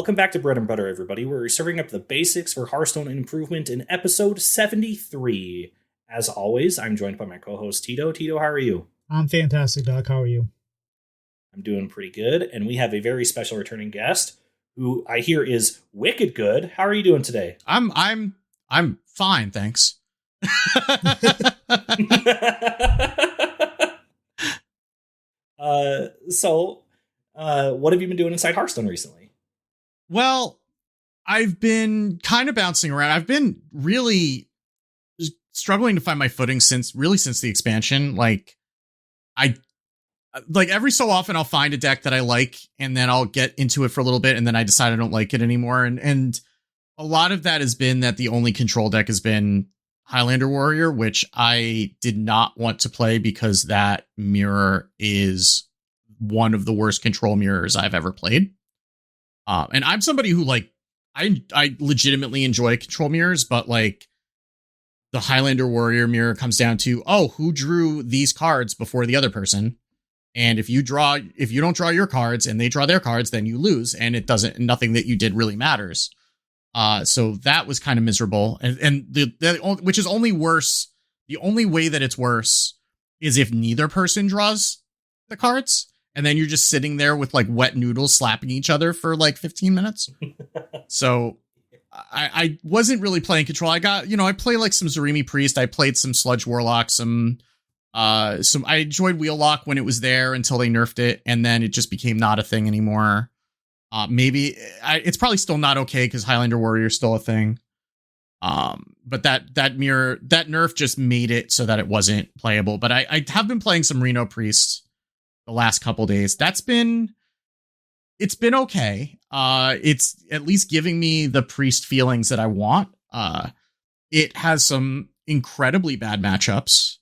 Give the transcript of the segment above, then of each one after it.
Welcome back to Bread and Butter, everybody. We're serving up the basics for Hearthstone improvement in episode 73. As always, I'm joined by my co-host Tito. Tito, how are you? I'm fantastic, Doc. How are you? I'm doing pretty good, and we have a very special returning guest who I hear is wicked good. How are you doing today? I'm fine, thanks. What have you been doing inside Hearthstone recently? Well, I've been kind of bouncing around. I've been really struggling to find my footing since the expansion. Like every so often I'll find a deck that I like and then I'll get into it for a little bit and then I decide I don't like it anymore. And a lot of that has been that the only control deck has been Highlander Warrior, which I did not want to play because that mirror is one of the worst control mirrors I've ever played. And I'm somebody who I legitimately enjoy control mirrors, but like the Highlander Warrior mirror comes down to, who drew these cards before the other person? And if you don't draw your cards and they draw their cards, then you lose. And nothing that you did really matters. So that was kind of miserable. And which is only worse. The only way that it's worse is if neither person draws the cards. And then you're just sitting there with like wet noodles slapping each other for like 15 minutes. So I wasn't really playing control. I play like some Zarimi Priest. I played some Sludge Warlock, I enjoyed Wheellock when it was there until they nerfed it. And then it just became not a thing anymore. It's probably still not okay because Highlander Warrior is still a thing. But that nerf just made it so that it wasn't playable. But I have been playing some Reno Priest the last couple days. It's been okay. It's at least giving me the Priest feelings that I want. It has some incredibly bad matchups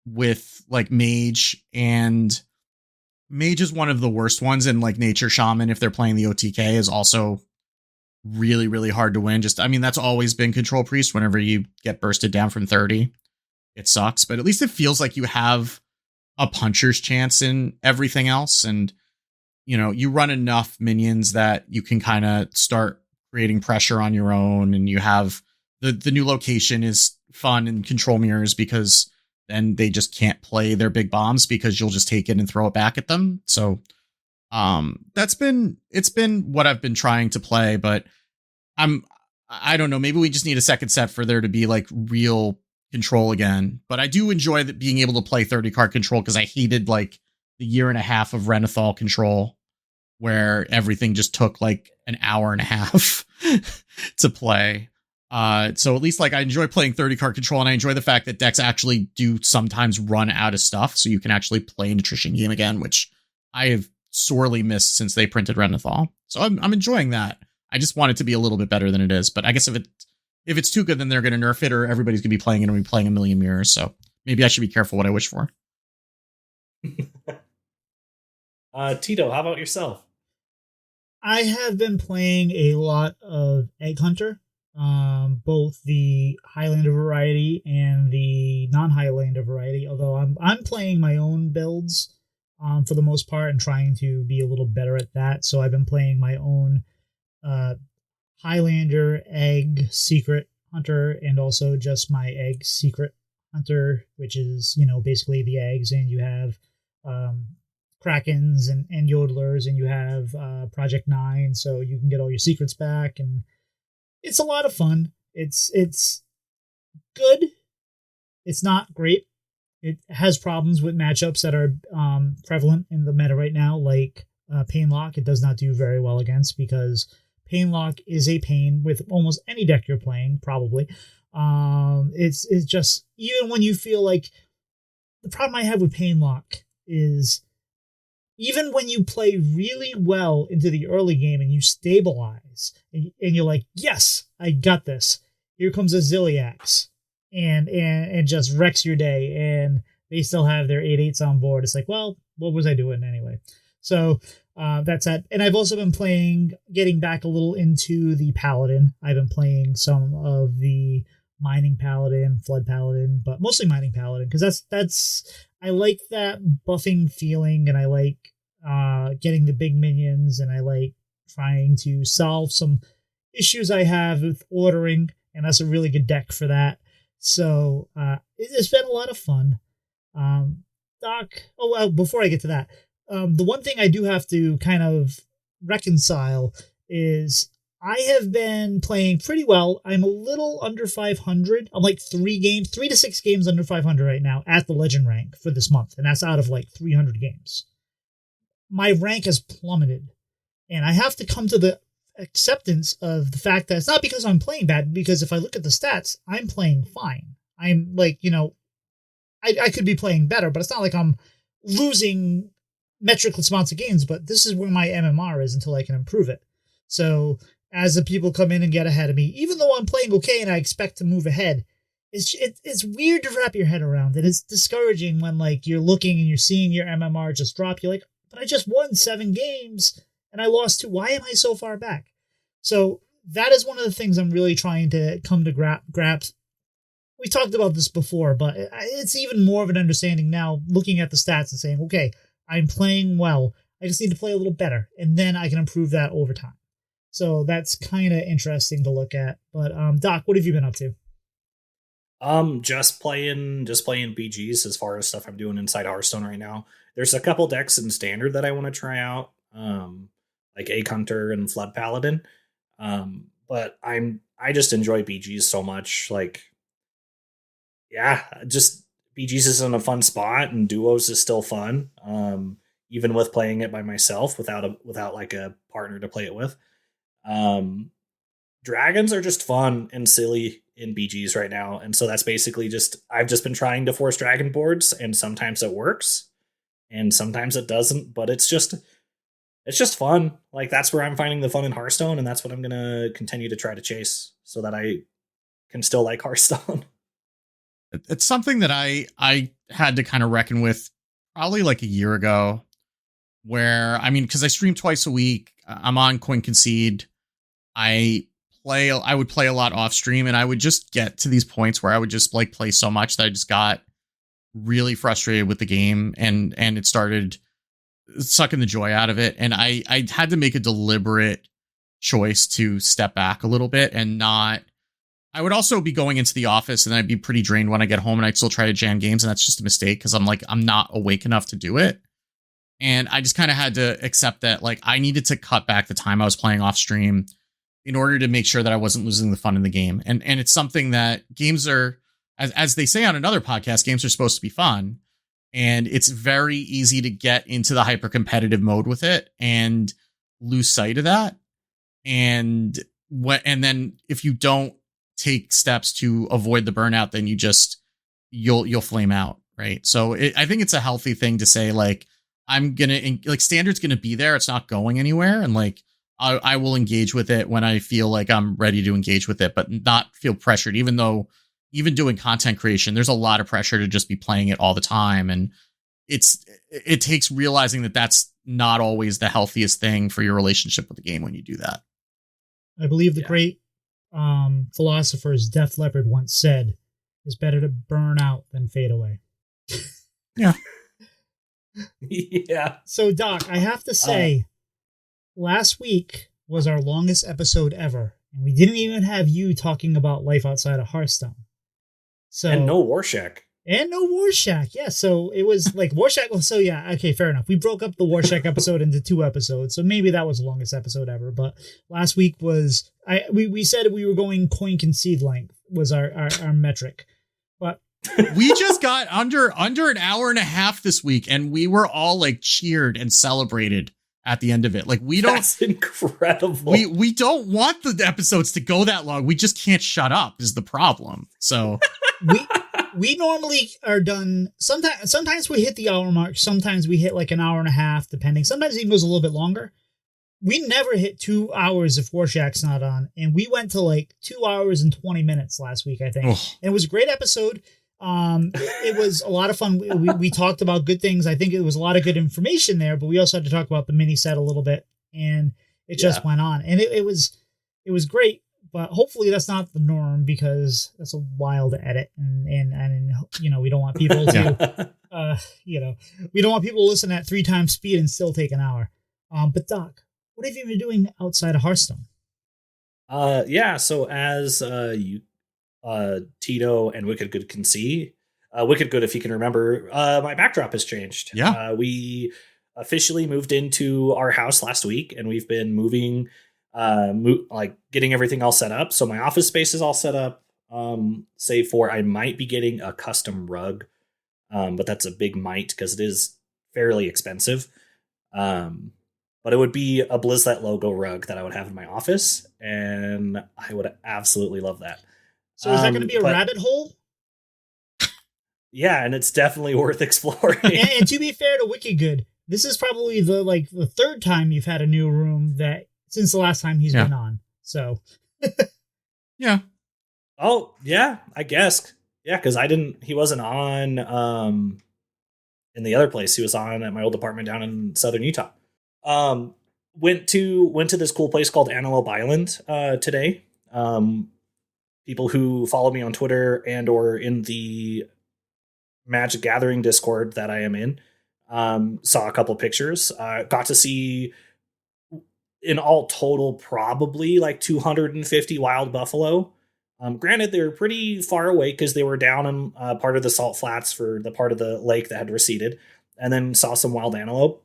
with like Mage, and Mage is one of the worst ones, and like Nature Shaman, if they're playing the OTK, is also really, really hard to win. That's always been Control Priest. Whenever you get bursted down from 30, it sucks, but at least it feels like you have a puncher's chance in everything else. And, you run enough minions that you can kind of start creating pressure on your own. And you have the new location is fun in control mirrors because then they just can't play their big bombs because you'll just take it and throw it back at them. So it's been what I've been trying to play, but I don't know. Maybe we just need a second set for there to be like real control again. But I do enjoy that being able to play 30 card control because I hated like the year and a half of Renathal control where everything just took like an hour and a half to play. So at least like I enjoy playing 30 card control, and I enjoy the fact that decks actually do sometimes run out of stuff. So you can actually play an attrition game again, which I have sorely missed since they printed Renathal. So I'm enjoying that. I just want it to be a little bit better than it is. But I guess if it's too good, then they're going to nerf it, or everybody's going to be playing it and be playing a million mirrors. So maybe I should be careful what I wish for. Tito, how about yourself? I have been playing a lot of Egg Hunter, both the Highlander variety and the non-Highlander variety. Although I'm playing my own builds for the most part and trying to be a little better at that. So I've been playing my own Highlander Egg Secret Hunter, and also just my Egg Secret Hunter, which is basically the eggs, and you have Krakens and Yodelers, and you have Project 9, so you can get all your secrets back, and it's a lot of fun. It's good. It's not great. It has problems with matchups that are prevalent in the meta right now, like Painlock. It does not do very well against because Painlock is a pain with almost any deck you're playing, probably. It's just, even when you feel like, the problem I have with Painlock is even when you play really well into the early game and you stabilize and you're like, yes, I got this. Here comes a Ziliax and just wrecks your day, and they still have their 8/8s on board. It's like, well, what was I doing anyway? So that's that. And I've also been getting back a little into the Paladin. I've been playing some of the Mining Paladin, Flood Paladin, but mostly Mining Paladin, because that's I like that buffing feeling, and I like getting the big minions, and I like trying to solve some issues I have with ordering, and that's a really good deck for that. So it's been a lot of fun. Doc, before I get to that, the one thing I do have to kind of reconcile is I have been playing pretty well. I'm a little under 500. I'm like 3 to 6 games under 500 right now at the legend rank for this month, and that's out of like 300 games. My rank has plummeted, and I have to come to the acceptance of the fact that it's not because I'm playing bad, because if I look at the stats, I'm playing fine. I'm like, I could be playing better, but it's not like I'm losing metric amounts of games, but this is where my MMR is until I can improve it. So as the people come in and get ahead of me, even though I'm playing okay and I expect to move ahead, it's weird to wrap your head around. And it's discouraging when like you're looking and you're seeing your MMR just drop. You're like, but I just won 7 games and I lost 2. Why am I so far back? So that is one of the things I'm really trying to come to grasp. We talked about this before, but it's even more of an understanding now looking at the stats and saying, okay, I'm playing well. I just need to play a little better, and then I can improve that over time. So that's kind of interesting to look at. But Doc, what have you been up to? Just playing BGs as far as stuff I'm doing inside Hearthstone right now. There's a couple decks in Standard that I want to try out, like Egg Hunter and Flood Paladin. But I just enjoy BGs so much. Like, yeah, just BGs is in a fun spot, and duos is still fun. Even with playing it by myself without like a partner to play it with. Dragons are just fun and silly in BGs right now, and so that's basically I've just been trying to force dragon boards, and sometimes it works, and sometimes it doesn't. But it's just fun. Like, that's where I'm finding the fun in Hearthstone, and that's what I'm gonna continue to try to chase so that I can still like Hearthstone. It's something that I had to kind of reckon with probably like a year ago, where, I mean, because I stream twice a week, I'm on Coin Concede. I would play a lot off stream, and I would just get to these points where I would just like play so much that I just got really frustrated with the game, and it started sucking the joy out of it. And I had to make a deliberate choice to step back a little bit and not. I would also be going into the office and I'd be pretty drained when I get home, and I'd still try to jam games, and that's just a mistake because I'm not awake enough to do it. And I just kind of had to accept that like I needed to cut back the time I was playing off stream in order to make sure that I wasn't losing the fun in the game. And it's something that games are, as they say on another podcast, games are supposed to be fun. And it's very easy to get into the hyper competitive mode with it and lose sight of that. And then if you don't take steps to avoid the burnout, then you'll flame out. Right. So I think it's a healthy thing to say, like, I'm going to like Standard's going to be there. It's not going anywhere. And like, I will engage with it when I feel like I'm ready to engage with it, but not feel pressured, even though even doing content creation, there's a lot of pressure to just be playing it all the time. And it takes realizing that that's not always the healthiest thing for your relationship with the game when you do that. I believe the great philosophers Def Leppard once said, it's better to burn out than fade away. Yeah. Yeah. So Doc, I have to say, last week was our longest episode ever, and we didn't even have you talking about life outside of Hearthstone. So and no Warshak. Yeah, so it was like Warshak. Well, so yeah, okay, fair enough. We broke up the Warshak episode into 2 episodes, so maybe that was the longest episode ever. But last week was we said we were going Coin Concede length was our metric, but we just got under an hour and a half this week, and we were all like cheered and celebrated at the end of it. Like, That's incredible. We don't want the episodes to go that long. We just can't shut up is the problem. So we normally are done. Sometimes we hit the hour mark. Sometimes we hit like an hour and a half, depending. Sometimes it even goes a little bit longer. We never hit 2 hours if Warshak's not on. And we went to like 2 hours and 20 minutes last week, I think. And it was a great episode. It was a lot of fun. We talked about good things. I think it was a lot of good information there, but we also had to talk about the mini set a little bit, and it just went on, and it was great. But hopefully that's not the norm, because that's a while to edit, and we don't want people to we don't want people to listen at 3 times speed and still take an hour. But Doc, what have you been doing outside of Hearthstone? Yeah. So as you, Tito and WickedGood can see, WickedGood, if you can remember, my backdrop has changed. Yeah. We officially moved into our house last week, and we've been moving, like getting everything all set up. So my office space is all set up. Save for I might be getting a custom rug, but that's a big might because it is fairly expensive. Um, but it would be a Blizzlet logo rug that I would have in my office, and I would absolutely love that. So is that going to be a But rabbit hole? yeah, and it's definitely worth exploring. And to be fair to WickedGood, this is probably the third time you've had a new room that since the last time he's been on. So Yeah. Oh yeah, I guess. Yeah, because he wasn't on in the other place. He was on at my old apartment down in southern Utah. Went to this cool place called Antelope Island today. People who follow me on Twitter and or in the Magic Gathering Discord that I am in saw a couple pictures. Got to see in all total probably like 250 wild buffalo. Granted, they were pretty far away because they were down in part of the salt flats for the part of the lake that had receded, and then saw some wild antelope.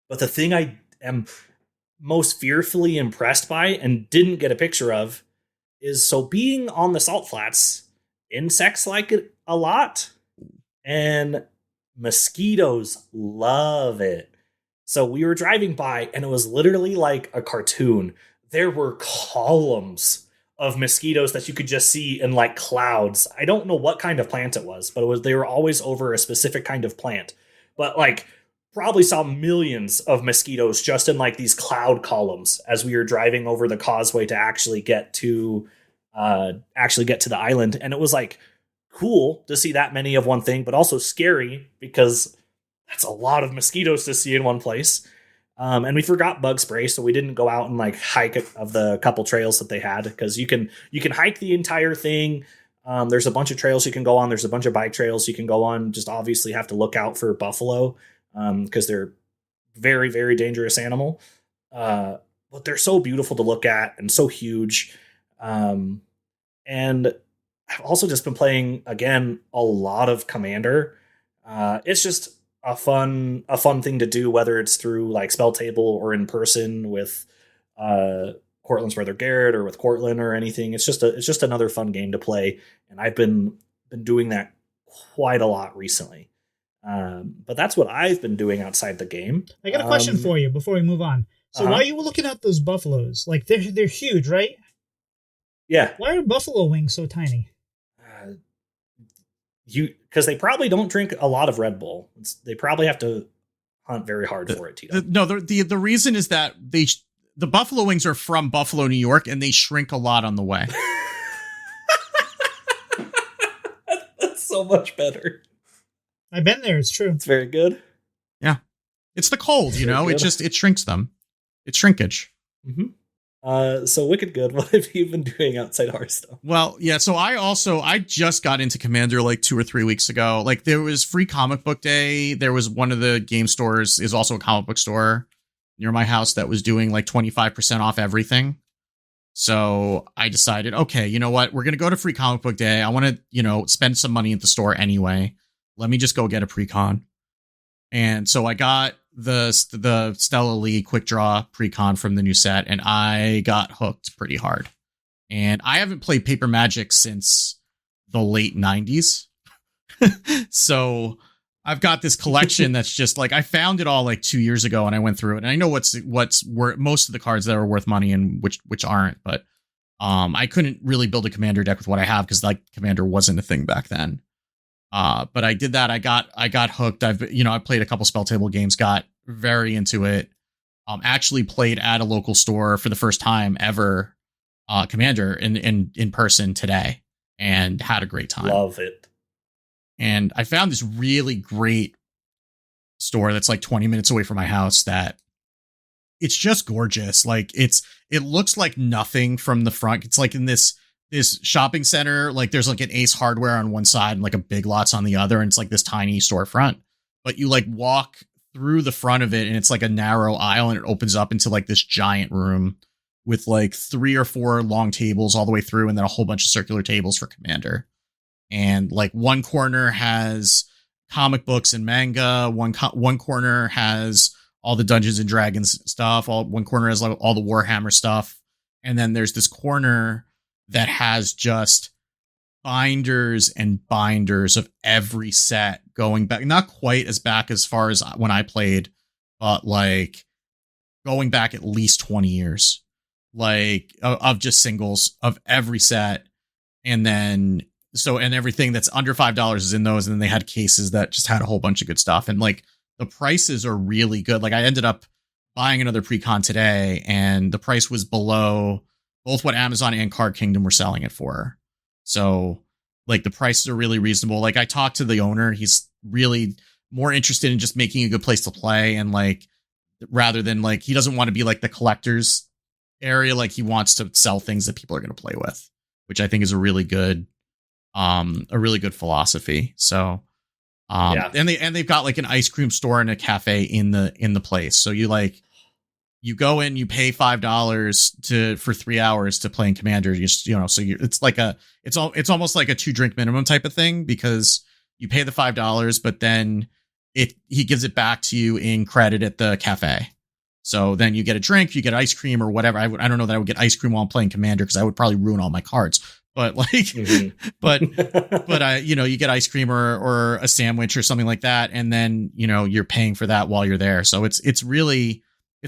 But the thing I am most fearfully impressed by and didn't get a picture of is so being on the salt flats, insects like it a lot, and mosquitoes love it. So we were driving by and it was literally like a cartoon. There were columns of mosquitoes that you could just see in like clouds. I don't know what kind of plant it was, but they were always over a specific kind of plant. But like probably saw millions of mosquitoes just in like these cloud columns as we were driving over the causeway to actually get to the island. And it was like cool to see that many of one thing, but also scary because that's a lot of mosquitoes to see in one place. And we forgot bug spray, so we didn't go out and like hike of the couple trails that they had because you can hike the entire thing. There's a bunch of trails you can go on. There's a bunch of bike trails you can go on. Just obviously have to look out for buffalo because they're very, very dangerous animal. But they're so beautiful to look at and so huge. And I've also just been playing again a lot of Commander. It's just a fun thing to do, whether it's through like Spell Table or in person with Cortland's brother Garrett or with Cortland or anything. It's just another fun game to play, and I've been doing that quite a lot recently. But that's what I've been doing outside the game. I got a question for you before we move on. So while you were looking at those buffaloes, like they're huge, right? Yeah. Why are buffalo wings so tiny? Because they probably don't drink a lot of Red Bull. They probably have to hunt very hard for it, Tito. The reason is that the buffalo wings are from Buffalo, New York, and they shrink a lot on the way. That's so much better. I've been there. It's true. It's very good. Yeah, it's the cold. It shrinks them. It's shrinkage. Mm-hmm. So WickedGood, what have you been doing outside Hearthstone? Well, yeah, so I just got into Commander like 2 or 3 weeks ago. Like there was free comic book day. There was one of the game stores is also a comic book store near my house that was doing like 25% off everything. So I decided, okay, you know what? We're going to go to free comic book day. I want to, spend some money at the store anyway. Let me just go get a pre-con. And so I got the Stella Lee quick draw pre-con from the new set, and I got hooked pretty hard. And I haven't played Paper Magic since the late 90s. So I've got this collection that's just like, I found it all like 2 years ago and I went through it, and I know what's worth most of the cards that are worth money and which aren't, but I couldn't really build a Commander deck with what I have because like Commander wasn't a thing back then. But I did that. I got hooked. I played a couple Spell Table games, got very into it. Actually played at a local store for the first time ever, Commander in person today, and had a great time. Love it. And I found this really great store that's like 20 minutes away from my house that it's just gorgeous. Like it looks like nothing from the front. It's like in this shopping center, like there's like an Ace Hardware on one side and like a Big Lots on the other, and it's like this tiny storefront. But you like walk through the front of it, and it's like a narrow aisle, and it opens up into like this giant room with like 3 or 4 long tables all the way through, and then a whole bunch of circular tables for Commander. And like one corner has comic books and manga. One corner has all the Dungeons and Dragons stuff. One corner has like all the Warhammer stuff. And then there's this corner that has just binders and binders of every set going back, not quite as back as far as when I played, but like going back at least 20 years, like of just singles of every set. And then and everything that's under $5 is in those. And then they had cases that just had a whole bunch of good stuff. And like the prices are really good. Like I ended up buying another pre-con today, and the price was below both what Amazon and Card Kingdom were selling it for. So like the prices are really reasonable. Like I talked to the owner, he's really more interested in just making a good place to play. And like, rather than like, he doesn't want to be like the collector's area. Like he wants to sell things that people are going to play with, which I think is a really good philosophy. So, and they've got like an ice cream store and a cafe in the place. So you go in, you pay $5 for 3 hours to play in Commander. It's almost like a 2-drink minimum type of thing, because you pay the $5, but then he gives it back to you in credit at the cafe. So then you get a drink, you get ice cream or whatever. I don't know that I would get ice cream while I'm playing Commander, because I would probably ruin all my cards. But like, but you get ice cream or a sandwich or something like that. And then, you're paying for that while you're there. So it's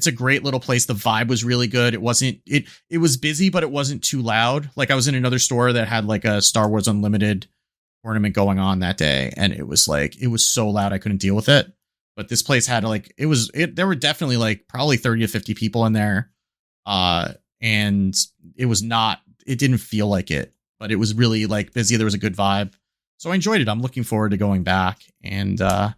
a great little place. The vibe was really good. It was busy, but it wasn't too loud. Like I was in another store that had like a Star Wars Unlimited tournament going on that day. And it was so loud, I couldn't deal with it. But this place had like, there were definitely like probably 30 to 50 people in there. And it didn't feel like it, but it was really like busy. There was a good vibe. So I enjoyed it. I'm looking forward to going back. And, so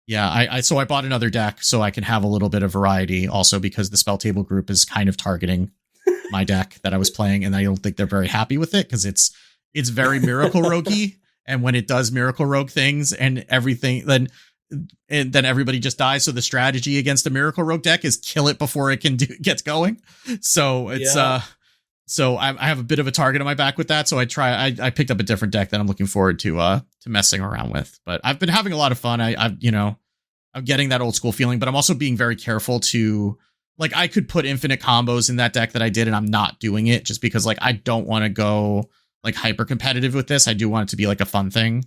I bought another deck so I can have a little bit of variety, also because the spell table group is kind of targeting my deck that I was playing. And I don't think they're very happy with it, because it's very Miracle Rogue-y. And when it does Miracle Rogue things and everything, then everybody just dies. So the strategy against a Miracle Rogue deck is kill it before it gets going. So it's, so I have a bit of a target on my back with that. So I picked up a different deck that I'm looking forward to messing around with, but I've been having a lot of fun. I'm getting that old school feeling, but I'm also being very careful to, like, I could put infinite combos in that deck that I did, and I'm not doing it just because like, I don't want to go like hyper competitive with this. I do want it to be like a fun thing.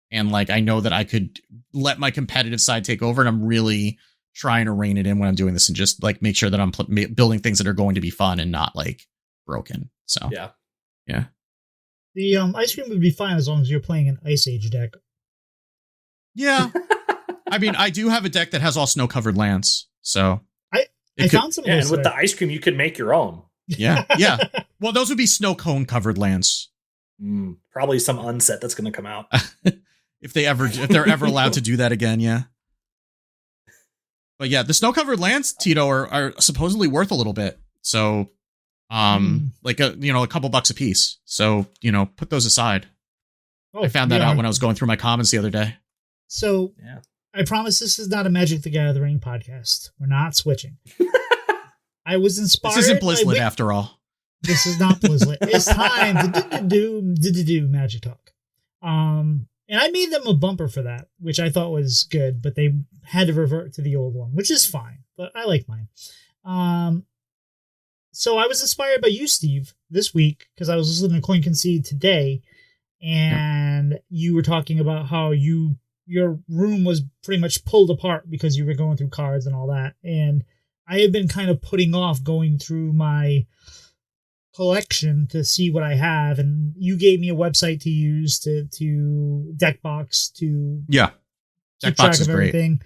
And like, I know that I could let my competitive side take over, and I'm really trying to rein it in when I'm doing this and just like make sure that I'm building things that are going to be fun and not like broken. So yeah. The ice cream would be fine as long as you're playing an Ice Age deck. Yeah. I mean, I do have a deck that has all snow covered lands, so I found some of those. And with the ice cream, you could make your own. Yeah. Well, those would be snow cone covered lands. Probably some unset that's going to come out if they're ever allowed to do that again. Yeah. But yeah, the snow covered lands, Tito, are supposedly worth a little bit. So, like a couple bucks a piece. So, put those aside. I found that out when I was going through my comments the other day. So yeah. I promise this is not a Magic the Gathering podcast. We're not switching. I was inspired. This isn't Blizzlet after all. This is not Blizzlet. It's time to do Magic Talk. And I made them a bumper for that, which I thought was good, but they had to revert to the old one, which is fine. But I like mine. So I was inspired by you, Steve, this week, because I was listening to Coin Concede today, and you were talking about how your room was pretty much pulled apart because you were going through cards and all that. And I have been kind of putting off going through my collection to see what I have, and you gave me a website to use to Deckbox to keep track of everything.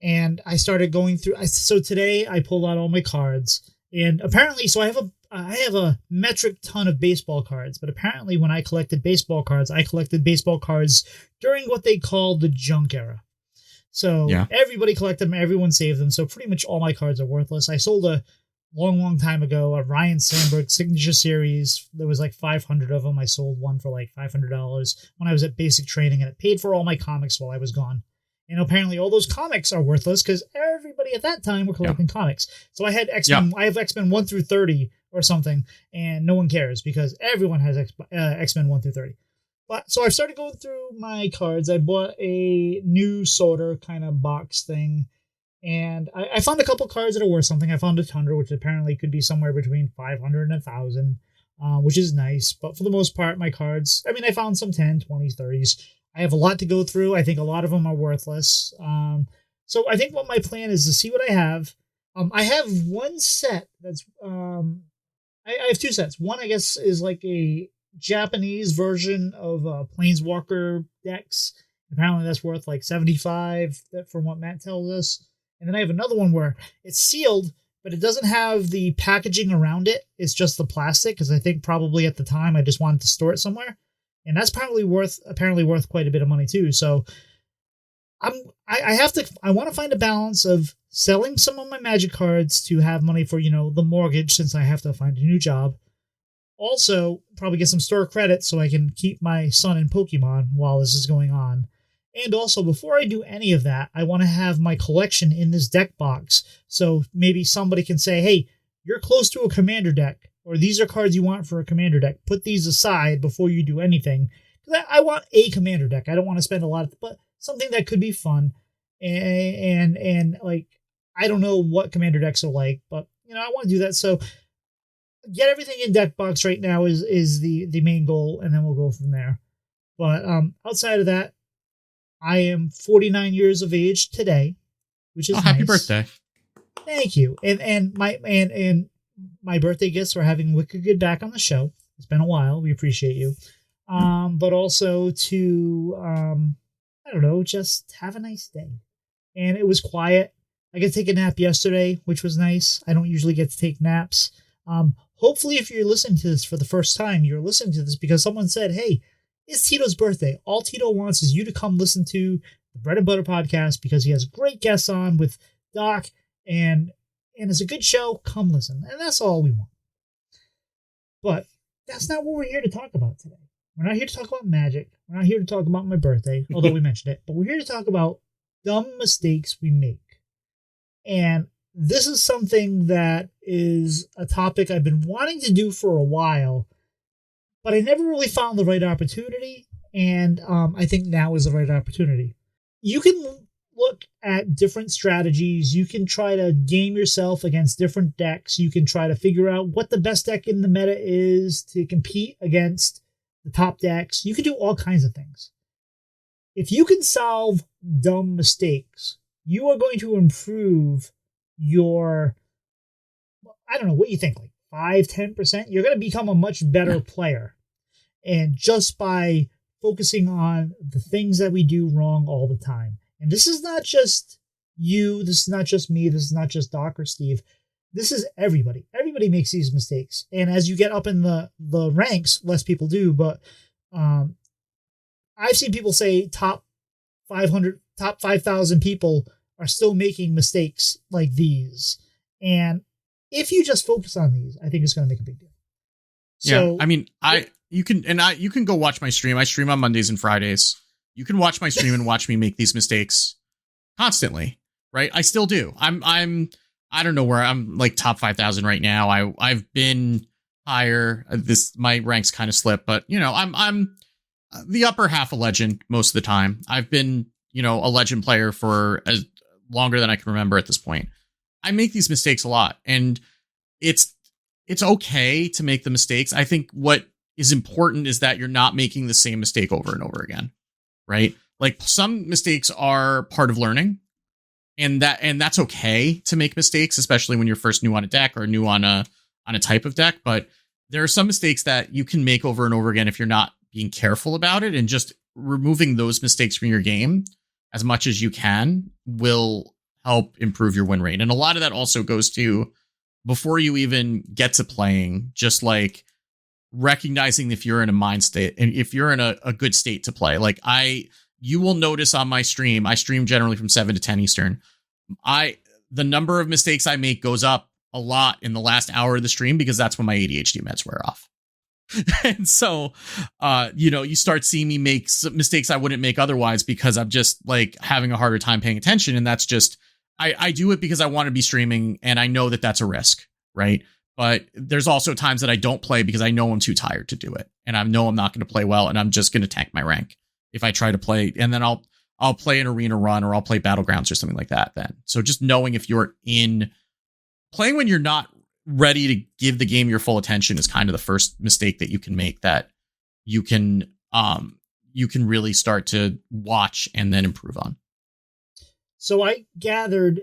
And I started going through. So today I pulled out all my cards, and apparently, so I have a metric ton of baseball cards. But apparently, when I collected baseball cards during what they call the junk era. So everybody collected them, everyone saved them. So pretty much all my cards are worthless. I sold a long time ago a Ryan Sandberg signature series. There was like 500 of them. I sold one for like $500 when I was at basic training, and it paid for all my comics while I was gone. And apparently all those comics are worthless because everybody at that time were collecting comics. So I had X-Men, I have X-Men 1 through 30 or something, and no one cares because everyone has X-Men 1 through 30. But so I started going through my cards. I bought a new sorter kind of box thing, and I found a couple cards that are worth something. I found a Tundra, which apparently could be somewhere between 500 and 1,000, which is nice. But for the most part, my cards, I mean, I found some 10, 20s, 30s. I have a lot to go through. I think a lot of them are worthless. So I think what my plan is to see what I have. I have one set that's, I have two sets. One, I guess, is like a Japanese version of Planeswalker decks. Apparently that's worth like 75 from what Matt tells us. And then I have another one where it's sealed, but it doesn't have the packaging around it. It's just the plastic, because I think probably at the time I just wanted to store it somewhere. And that's apparently worth quite a bit of money too. So I want to find a balance of selling some of my Magic cards to have money for, the mortgage, since I have to find a new job. Also, probably get some store credit so I can keep my son in Pokemon while this is going on. And also, before I do any of that, I want to have my collection in this deck box. So maybe somebody can say, hey, you're close to a commander deck, or these are cards you want for a commander deck. Put these aside before you do anything. Because I want a commander deck. I don't want to spend a lot of, but something that could be fun. And like, I don't know what commander decks are like, but I want to do that. So get everything in deck box right now is the main goal, and then we'll go from there. But outside of that, I am 49 years of age today, which is happy nice. birthday. Thank you. And my birthday gifts are having WickedGood back on the show. It's been a while. We appreciate you. But also to I don't know, just have a nice day. And it was quiet. I got to take a nap yesterday, which was nice. I don't usually get to take naps. Hopefully, if you're listening to this for the first time, you're listening to this because someone said, hey, it's Tito's birthday. All Tito wants is you to come listen to the Bread and Butter podcast because he has great guests on with Doc, and it's a good show. Come listen. And that's all we want. But that's not what we're here to talk about today. We're not here to talk about Magic. We're not here to talk about my birthday, although we mentioned it. But we're here to talk about dumb mistakes we make. And this is something that is a topic I've been wanting to do for a while, but I never really found the right opportunity, and I think now is the right opportunity. You can look at different strategies. You can try to game yourself against different decks. You can try to figure out what the best deck in the meta is to compete against the top decks. You can do all kinds of things. If you can solve dumb mistakes, you are going to improve your, I don't know, what you think, like 5-10%? You're going to become a much better player. And just by focusing on the things that we do wrong all the time. And this is not just you, this is not just me, this is not just Doc or Steve. This is everybody. Everybody makes these mistakes. And as you get up in the ranks, less people do, but I've seen people say top 5,000 people are still making mistakes like these. And if you just focus on these, I think it's going to make a big deal. So, yeah, I mean, you can go watch my stream. I stream on Mondays and Fridays. You can watch my stream and watch me make these mistakes constantly, right? I still do. I don't know where I'm, like top 5,000 right now. I've been higher. My ranks kind of slip, but I'm the upper half a legend most of the time. I've been, a legend player for as longer than I can remember at this point. I make these mistakes a lot, and it's okay to make the mistakes. I think what is important is that you're not making the same mistake over and over again, right? Like, some mistakes are part of learning, and that's okay to make mistakes, especially when you're first new on a deck or new on a type of deck. But there are some mistakes that you can make over and over again if you're not being careful about it, and just removing those mistakes from your game as much as you can will help improve your win rate. And a lot of that also goes to, before you even get to playing, just like recognizing if you're in a mind state and if you're in a good state to play. Like, you will notice on my stream, I stream generally from 7 to 10 Eastern. The number of mistakes I make goes up a lot in the last hour of the stream because that's when my ADHD meds wear off. And so, you start seeing me make some mistakes I wouldn't make otherwise because I'm just like having a harder time paying attention. And that's just, I do it because I want to be streaming and I know that that's a risk, right? But there's also times that I don't play because I know I'm too tired to do it. And I know I'm not going to play well and I'm just going to tank my rank if I try to play. And then I'll play an arena run or I'll play battlegrounds or something like that then. So just knowing if you're playing when you're not ready to give the game your full attention is kind of the first mistake that you can make that you can really start to watch and then improve on. So I gathered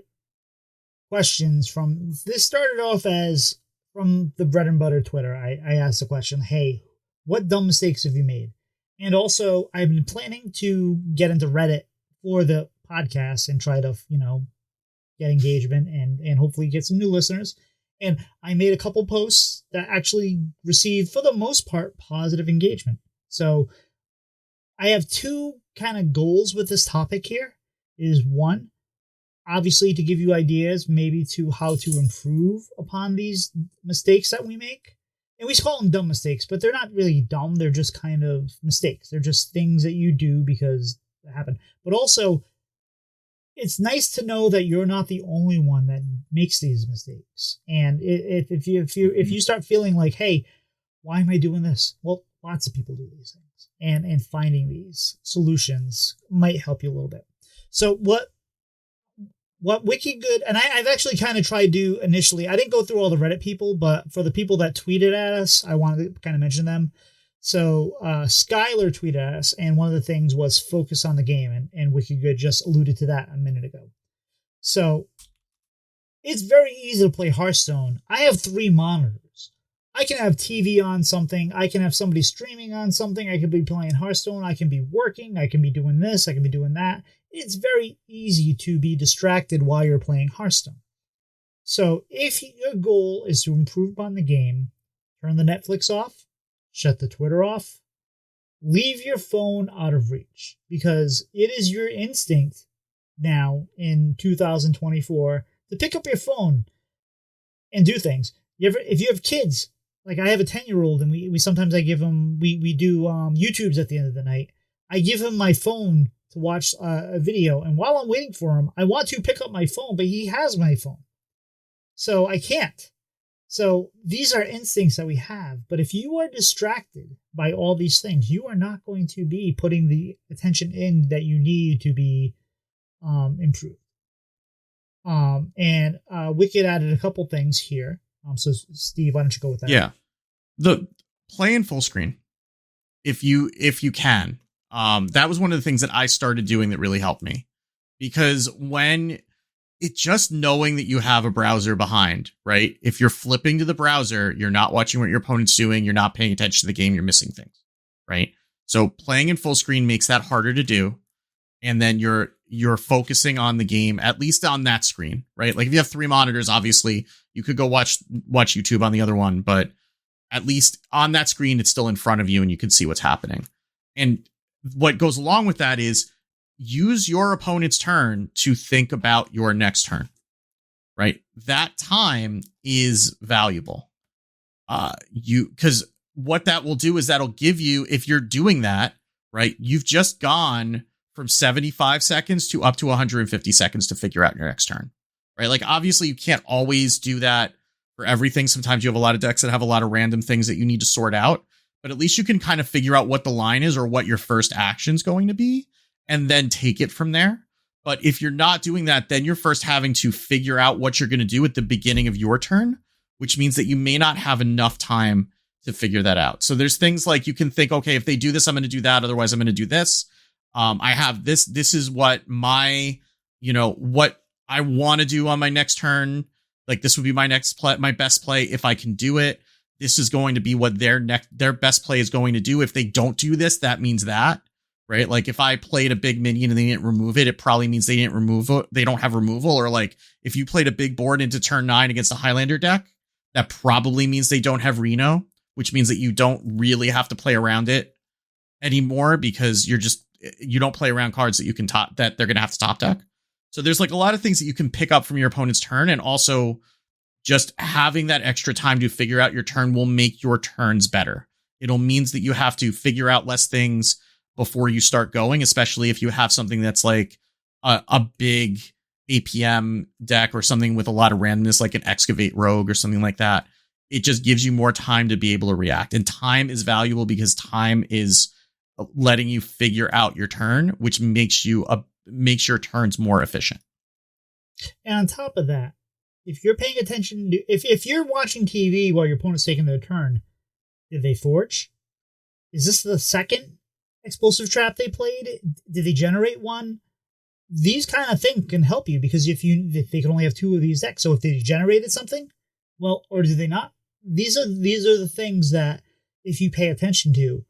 questions from this. Started off as from the bread and butter Twitter. I asked the question, hey, what dumb mistakes have you made? And also I've been planning to get into Reddit for the podcast and try to, get engagement and hopefully get some new listeners. And I made a couple posts that actually received, for the most part, positive engagement. So I have two kind of goals with this topic here. Is one, obviously to give you ideas maybe to how to improve upon these mistakes that we make. And we call them dumb mistakes, but they're not really dumb. They're just kind of mistakes. They're just things that you do because they happen. But also, it's nice to know that you're not the only one that makes these mistakes. And if you start feeling like, hey, why am I doing this? Well, lots of people do these things, and finding these solutions might help you a little bit. So what WickedGood, and I've actually kind of tried to initially, I didn't go through all the Reddit people, but for the people that tweeted at us, I wanted to kind of mention them. So Skylar tweeted at us, and one of the things was focus on the game, and WickedGood just alluded to that a minute ago. So it's very easy to play Hearthstone. I have 3 monitors. I can have TV on something. I can have somebody streaming on something. I could be playing Hearthstone. I can be working. I can be doing this. I can be doing that. It's very easy to be distracted while you're playing Hearthstone. So if your goal is to improve upon the game, turn the Netflix off, shut the Twitter off, leave your phone out of reach, because it is your instinct now in 2024 to pick up your phone and do things. If you have kids, like I have a 10-year-old, and we sometimes I give him, we do YouTubes at the end of the night. I give him my phone to watch a video, and while I'm waiting for him, I want to pick up my phone, but he has my phone, so I can't. So these are instincts that we have, but if you are distracted by all these things, you are not going to be putting the attention in that you need to be improved. And Wicked added a couple things here. So Steve, why don't you go with that? Yeah, the play in full screen if you can. That was one of the things that I started doing that really helped me, because when it's just knowing that you have a browser behind, right? If you're flipping to the browser, you're not watching what your opponent's doing. You're not paying attention to the game. You're missing things, right? So playing in full screen makes that harder to do. And then you're focusing on the game, at least on that screen, right? Like if you have 3 monitors, obviously you could go watch YouTube on the other one, but at least on that screen, it's still in front of you and you can see what's happening. And what goes along with that is use your opponent's turn to think about your next turn, right? That time is valuable. Because what that will do is that'll give you, if you're doing that, right, you've just gone from 75 seconds to up to 150 seconds to figure out your next turn, right? Like, obviously you can't always do that for everything. Sometimes you have a lot of decks that have a lot of random things that you need to sort out, but at least you can kind of figure out what the line is or what your first action is going to be, and then take it from there. But if you're not doing that, then you're first having to figure out what you're going to do at the beginning of your turn, which means that you may not have enough time to figure that out. So there's things like you can think, okay, if they do this, I'm going to do that. Otherwise, I'm going to do this. I have this. This is what what I want to do on my next turn. Like this would be my next play, my best play if I can do it. This is going to be what their best play is going to do. If they don't do this, that means that. Right? Like if I played a big minion and they didn't remove it, it probably means they didn't remove it. They don't have removal. Or like if you played a big board into turn 9 against a Highlander deck, that probably means they don't have Reno, which means that you don't really have to play around it anymore because you don't play around cards that you can top that they're going to have to top deck. So there's like a lot of things that you can pick up from your opponent's turn, and also just having that extra time to figure out your turn will make your turns better. It'll means that you have to figure out less things before you start going, especially if you have something that's like a big APM deck or something with a lot of randomness, like an Excavate Rogue or something like that. It just gives you more time to be able to react. And time is valuable because time is letting you figure out your turn, which makes your turns more efficient. And on top of that, if you're paying attention to, if you're watching TV while your opponent's taking their turn, did they forge? Is this the second explosive trap they played? Did they generate one? These kind of things can help you, because if they can only have 2 of these decks, so if they generated something, well, or did they not? These are the things that, if you pay attention to,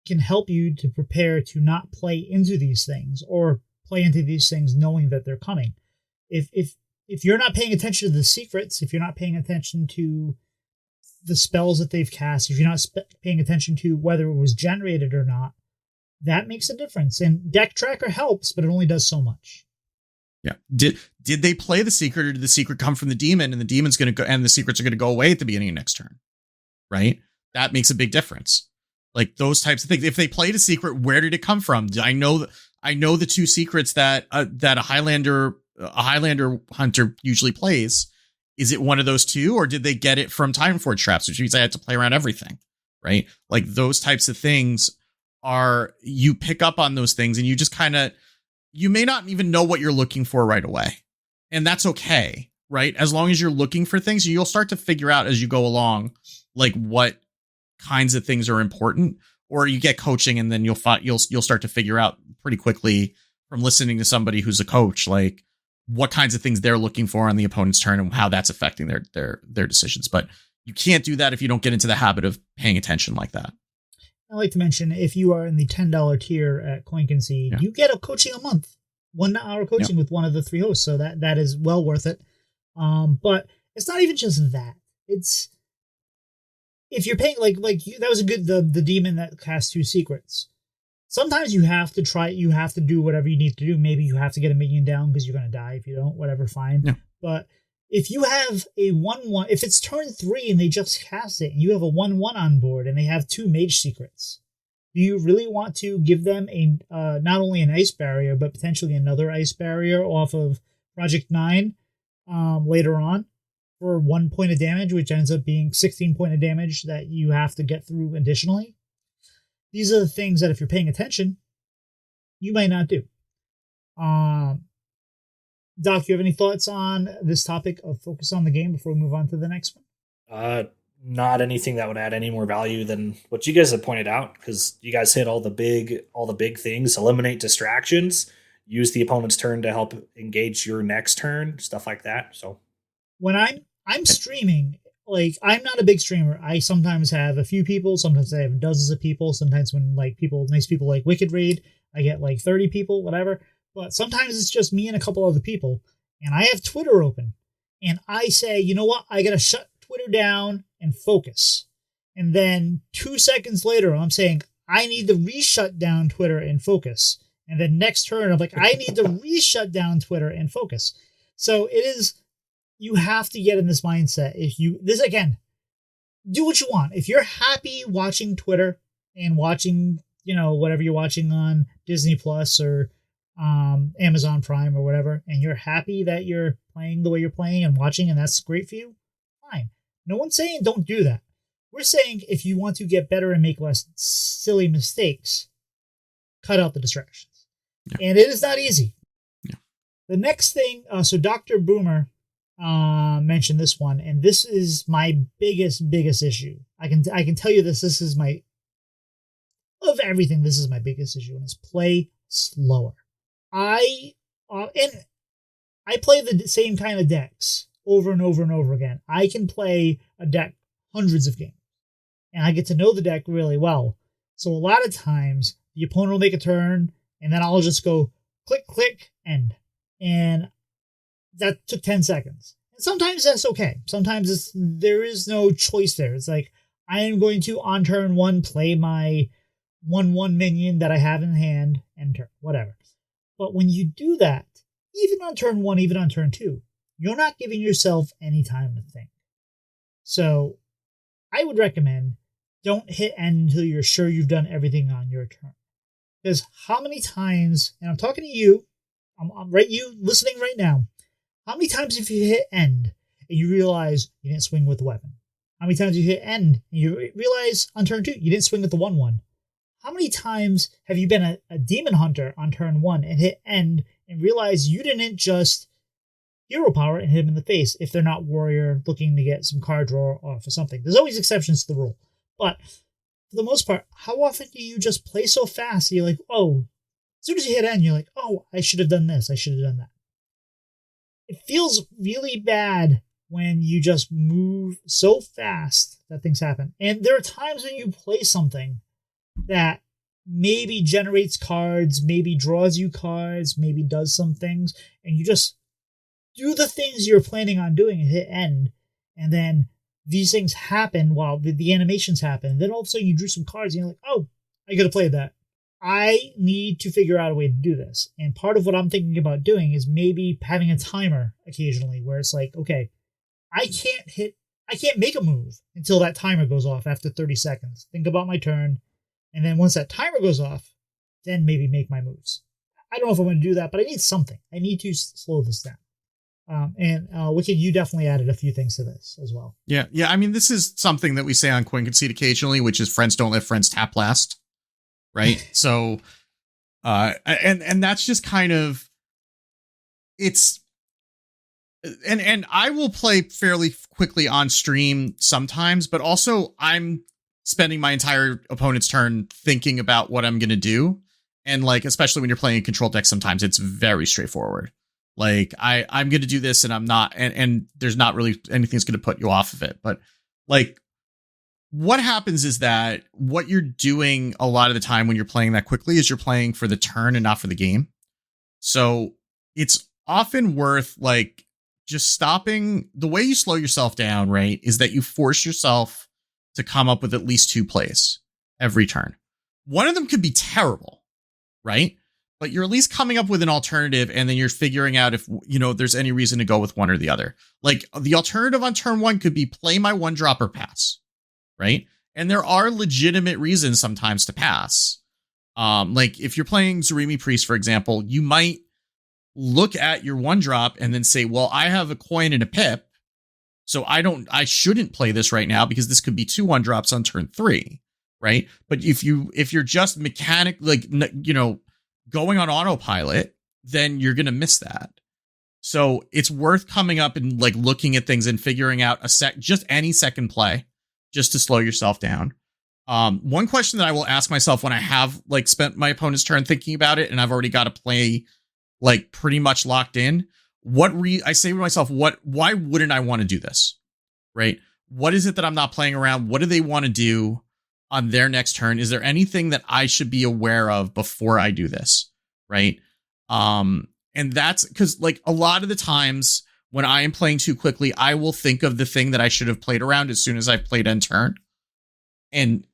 can help you to prepare to not play into these things, or play into these things knowing that they're coming. If you're not paying attention to the secrets, if you're not paying attention to the spells that they've cast, if you're not paying attention to whether it was generated or not, that makes a difference. And Deck Tracker helps, but it only does so much. Yeah. Did they play the secret, or did the secret come from the demon, and the demon's going to go, and the secrets are going to go away at the beginning of next turn? Right? That makes a big difference. Like those types of things. If they played a secret, where did it come from? I know the 2 secrets that a Highlander hunter usually plays. Is it one of those 2, or did they get it from Time Forge traps, which means I had to play around everything, right? Like those types of things you pick up on those things, and you just you may not even know what you're looking for right away. And that's okay, right? As long as you're looking for things, you'll start to figure out as you go along, like what kinds of things are important, or you get coaching, and then you'll start to figure out pretty quickly from listening to somebody who's a coach, like what kinds of things they're looking for on the opponent's turn and how that's affecting their decisions. But you can't do that if you don't get into the habit of paying attention like that. I like to mention, if you are in the $10 tier at Coin Concede, you get a coaching a month, 1 hour coaching with one of the 3 hosts. So that is well worth it. But it's not even just that. It's, if you're paying, like that was a good, the demon that casts 2 secrets. Sometimes you have to do whatever you need to do. Maybe you have to get a minion down because you're going to die. If you don't, whatever, fine. Yeah. But if you have a 1/1, if it's turn 3 and they just cast it, and you have a 1/1 on board and they have 2 mage secrets, do you really want to give them not only an ice barrier, but potentially another ice barrier off of Project 9 later on for 1 point of damage, which ends up being 16 point of damage that you have to get through additionally? These are the things that, if you're paying attention, you might not do. Doc, you have any thoughts on this topic of focus on the game before we move on to the next one? Not anything that would add any more value than what you guys have pointed out, because you guys hit all the big things. Eliminate distractions, use the opponent's turn to help engage your next turn, stuff like that. So when I'm streaming, like, I'm not a big streamer. I sometimes have a few people, sometimes I have dozens of people. Sometimes when nice people like Wicked Raid, I get like 30 people, whatever. But sometimes it's just me and a couple other people, and I have Twitter open, and I say, you know what? I gotta shut Twitter down and focus. And then 2 seconds later, I'm saying, I need to re-shut down Twitter and focus. And then next turn, I'm like, I need to re-shut down Twitter and focus. So it is, you have to get in this mindset. Do what you want. If you're happy watching Twitter and watching, whatever you're watching on Disney Plus or Amazon Prime or whatever, and you're happy that you're playing the way you're playing and watching, and that's great for you, fine. No one's saying don't do that. We're saying if you want to get better and make less silly mistakes, cut out the distractions. Yeah. And it is not easy. Yeah. The next thing, so Dr. Boomer mentioned this one, and this is my biggest issue. I can tell you this is my, of everything, this is my biggest issue, and it's play slower. I play the same kind of decks over and over and over again. I can play a deck hundreds of games, and I get to know the deck really well. So a lot of times the opponent will make a turn, and then I'll just go click, click, end. And that took 10 seconds. And sometimes that's okay. Sometimes there is no choice there. It's like, I am going to, on turn 1, play my 1/1 minion that I have in hand, end turn, whatever. But when you do that, even on turn 1, even on turn 2, you're not giving yourself any time to think. So I would recommend, don't hit end until you're sure you've done everything on your turn. Because how many times, and I'm talking to you, I'm right, you listening right now, how many times have you hit end and you realize you didn't swing with the weapon? How many times you hit end and you realize on turn 2 you didn't swing with the 1/1? How many times have you been a demon hunter on turn 1 and hit end and realize you didn't just hero power and hit him in the face if they're not warrior looking to get some card draw off or something? There's always exceptions to the rule. But for the most part, how often do you just play so fast you're like, oh, as soon as you hit end, you're like, oh, I should have done this, I should have done that. It feels really bad when you just move so fast that things happen. And there are times when you play something that maybe generates cards, maybe draws you cards, maybe does some things, and you just do the things you're planning on doing and hit end, and then these things happen while the animations happen. And then all of a sudden you drew some cards and you're like, oh, I could have played that. I need to figure out a way to do this. And part of what I'm thinking about doing is maybe having a timer occasionally where it's like, okay, I can't make a move until that timer goes off after 30 seconds. Think about my turn. And then once that timer goes off, then maybe make my moves. I don't know if I'm going to do that, but I need something. I need to slow this down. Wicked, you definitely added a few things to this as well. Yeah. I mean, this is something that we say on Coin Conceit occasionally, which is friends don't let friends tap last. Right. So, and that's just kind of, it's, and I will play fairly quickly on stream sometimes, but also I'm spending my entire opponent's turn thinking about what I'm going to do. And like, especially when you're playing a control deck, sometimes it's very straightforward. Like I'm going to do this and I'm not, and there's not really anything that's going to put you off of it. But like what happens is that what you're doing a lot of the time when you're playing that quickly is you're playing for the turn and not for the game. So it's often worth like just stopping. The way you slow yourself down, right, is that you force yourself to come up with at least 2 plays every turn. One of them could be terrible, right? But you're at least coming up with an alternative, and then you're figuring out if, you know, there's any reason to go with one or the other. Like the alternative on turn 1 could be play my 1-drop or pass, right? And there are legitimate reasons sometimes to pass. Like if you're playing Zarimi Priest, for example, you might look at your 1-drop and then say, well, I have a coin and a pip, so I shouldn't play this right now because this could be 2 1-drops on turn 3, right? But if you're just going on autopilot, then you're going to miss that. So it's worth coming up and like looking at things and figuring out just any second play just to slow yourself down. One question that I will ask myself when I have like spent my opponent's turn thinking about it and I've already got a play like pretty much locked in, I say to myself, why wouldn't I want to do this? Right? What is it that I'm not playing around? What do they want to do on their next turn? Is there anything that I should be aware of before I do this? Right. And that's because like a lot of the times when I am playing too quickly, I will think of the thing that I should have played around as soon as I played end turn. And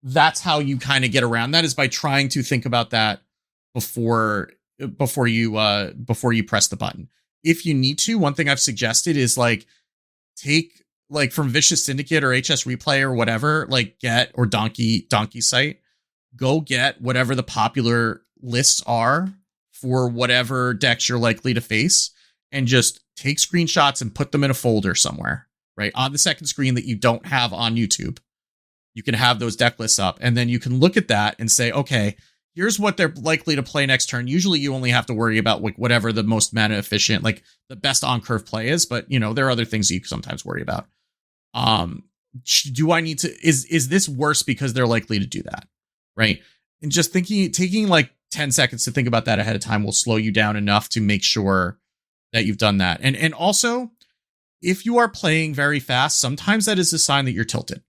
that's how you kind of get around that, is by trying to think about that before you press the button. If you need to, one thing I've suggested is like take like from Vicious Syndicate or HS Replay or whatever, like or Donkey Site, go get whatever the popular lists are for whatever decks you're likely to face and just take screenshots and put them in a folder somewhere, right? On the second screen that you don't have on YouTube. You can have those deck lists up, and then you can look at that and say, okay, here's what they're likely to play next turn. Usually you only have to worry about like whatever the most mana efficient, like the best on curve play is, but you know, there are other things that you sometimes worry about. Do I need to, is this worse because they're likely to do that? Right. And just taking like 10 seconds to think about that ahead of time will slow you down enough to make sure that you've done that. And also, if you are playing very fast, sometimes that is a sign that you're tilted.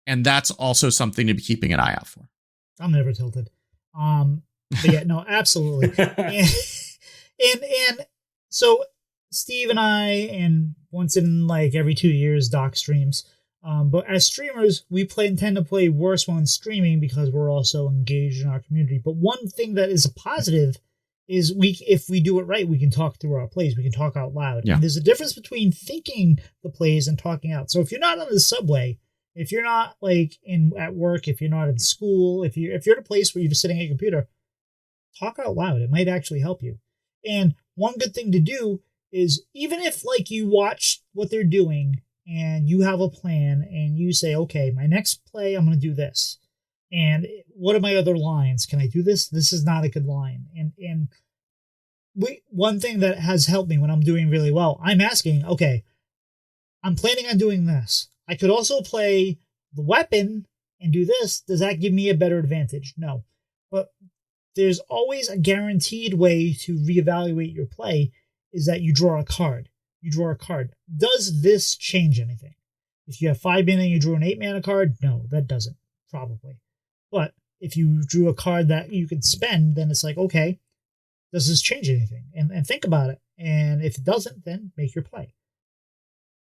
And that's also something to be keeping an eye out for. I'm never tilted. But yeah, no, absolutely. and so Steve and I, and once in like every 2 years, Doc streams. But as streamers, we tend to play worse when streaming because we're also engaged in our community. But one thing that is a positive is if we do it right, we can talk through our plays. We can talk out loud. Yeah. And there's a difference between thinking the plays and talking out. So if you're not on the subway If you're not like in at work, if you're not in school, if you're at a place where you're just sitting at your computer, talk out loud. It might actually help you. And one good thing to do is, even if like you watch what they're doing and you have a plan and you say, okay, my next play, I'm going to do this. And what are my other lines? Can I do this? This is not a good line. And one thing that has helped me when I'm doing really well, I'm asking, okay, I'm planning on doing this. I could also play the weapon and do this. Does that give me a better advantage? No. But there's always a guaranteed way to reevaluate your play, is that you draw a card. You draw a card. Does this change anything? If you have 5 mana and you drew an 8 mana card, no, that doesn't, probably. But if you drew a card that you could spend, then it's like, okay, does this change anything? And think about it. And if it doesn't, then make your play.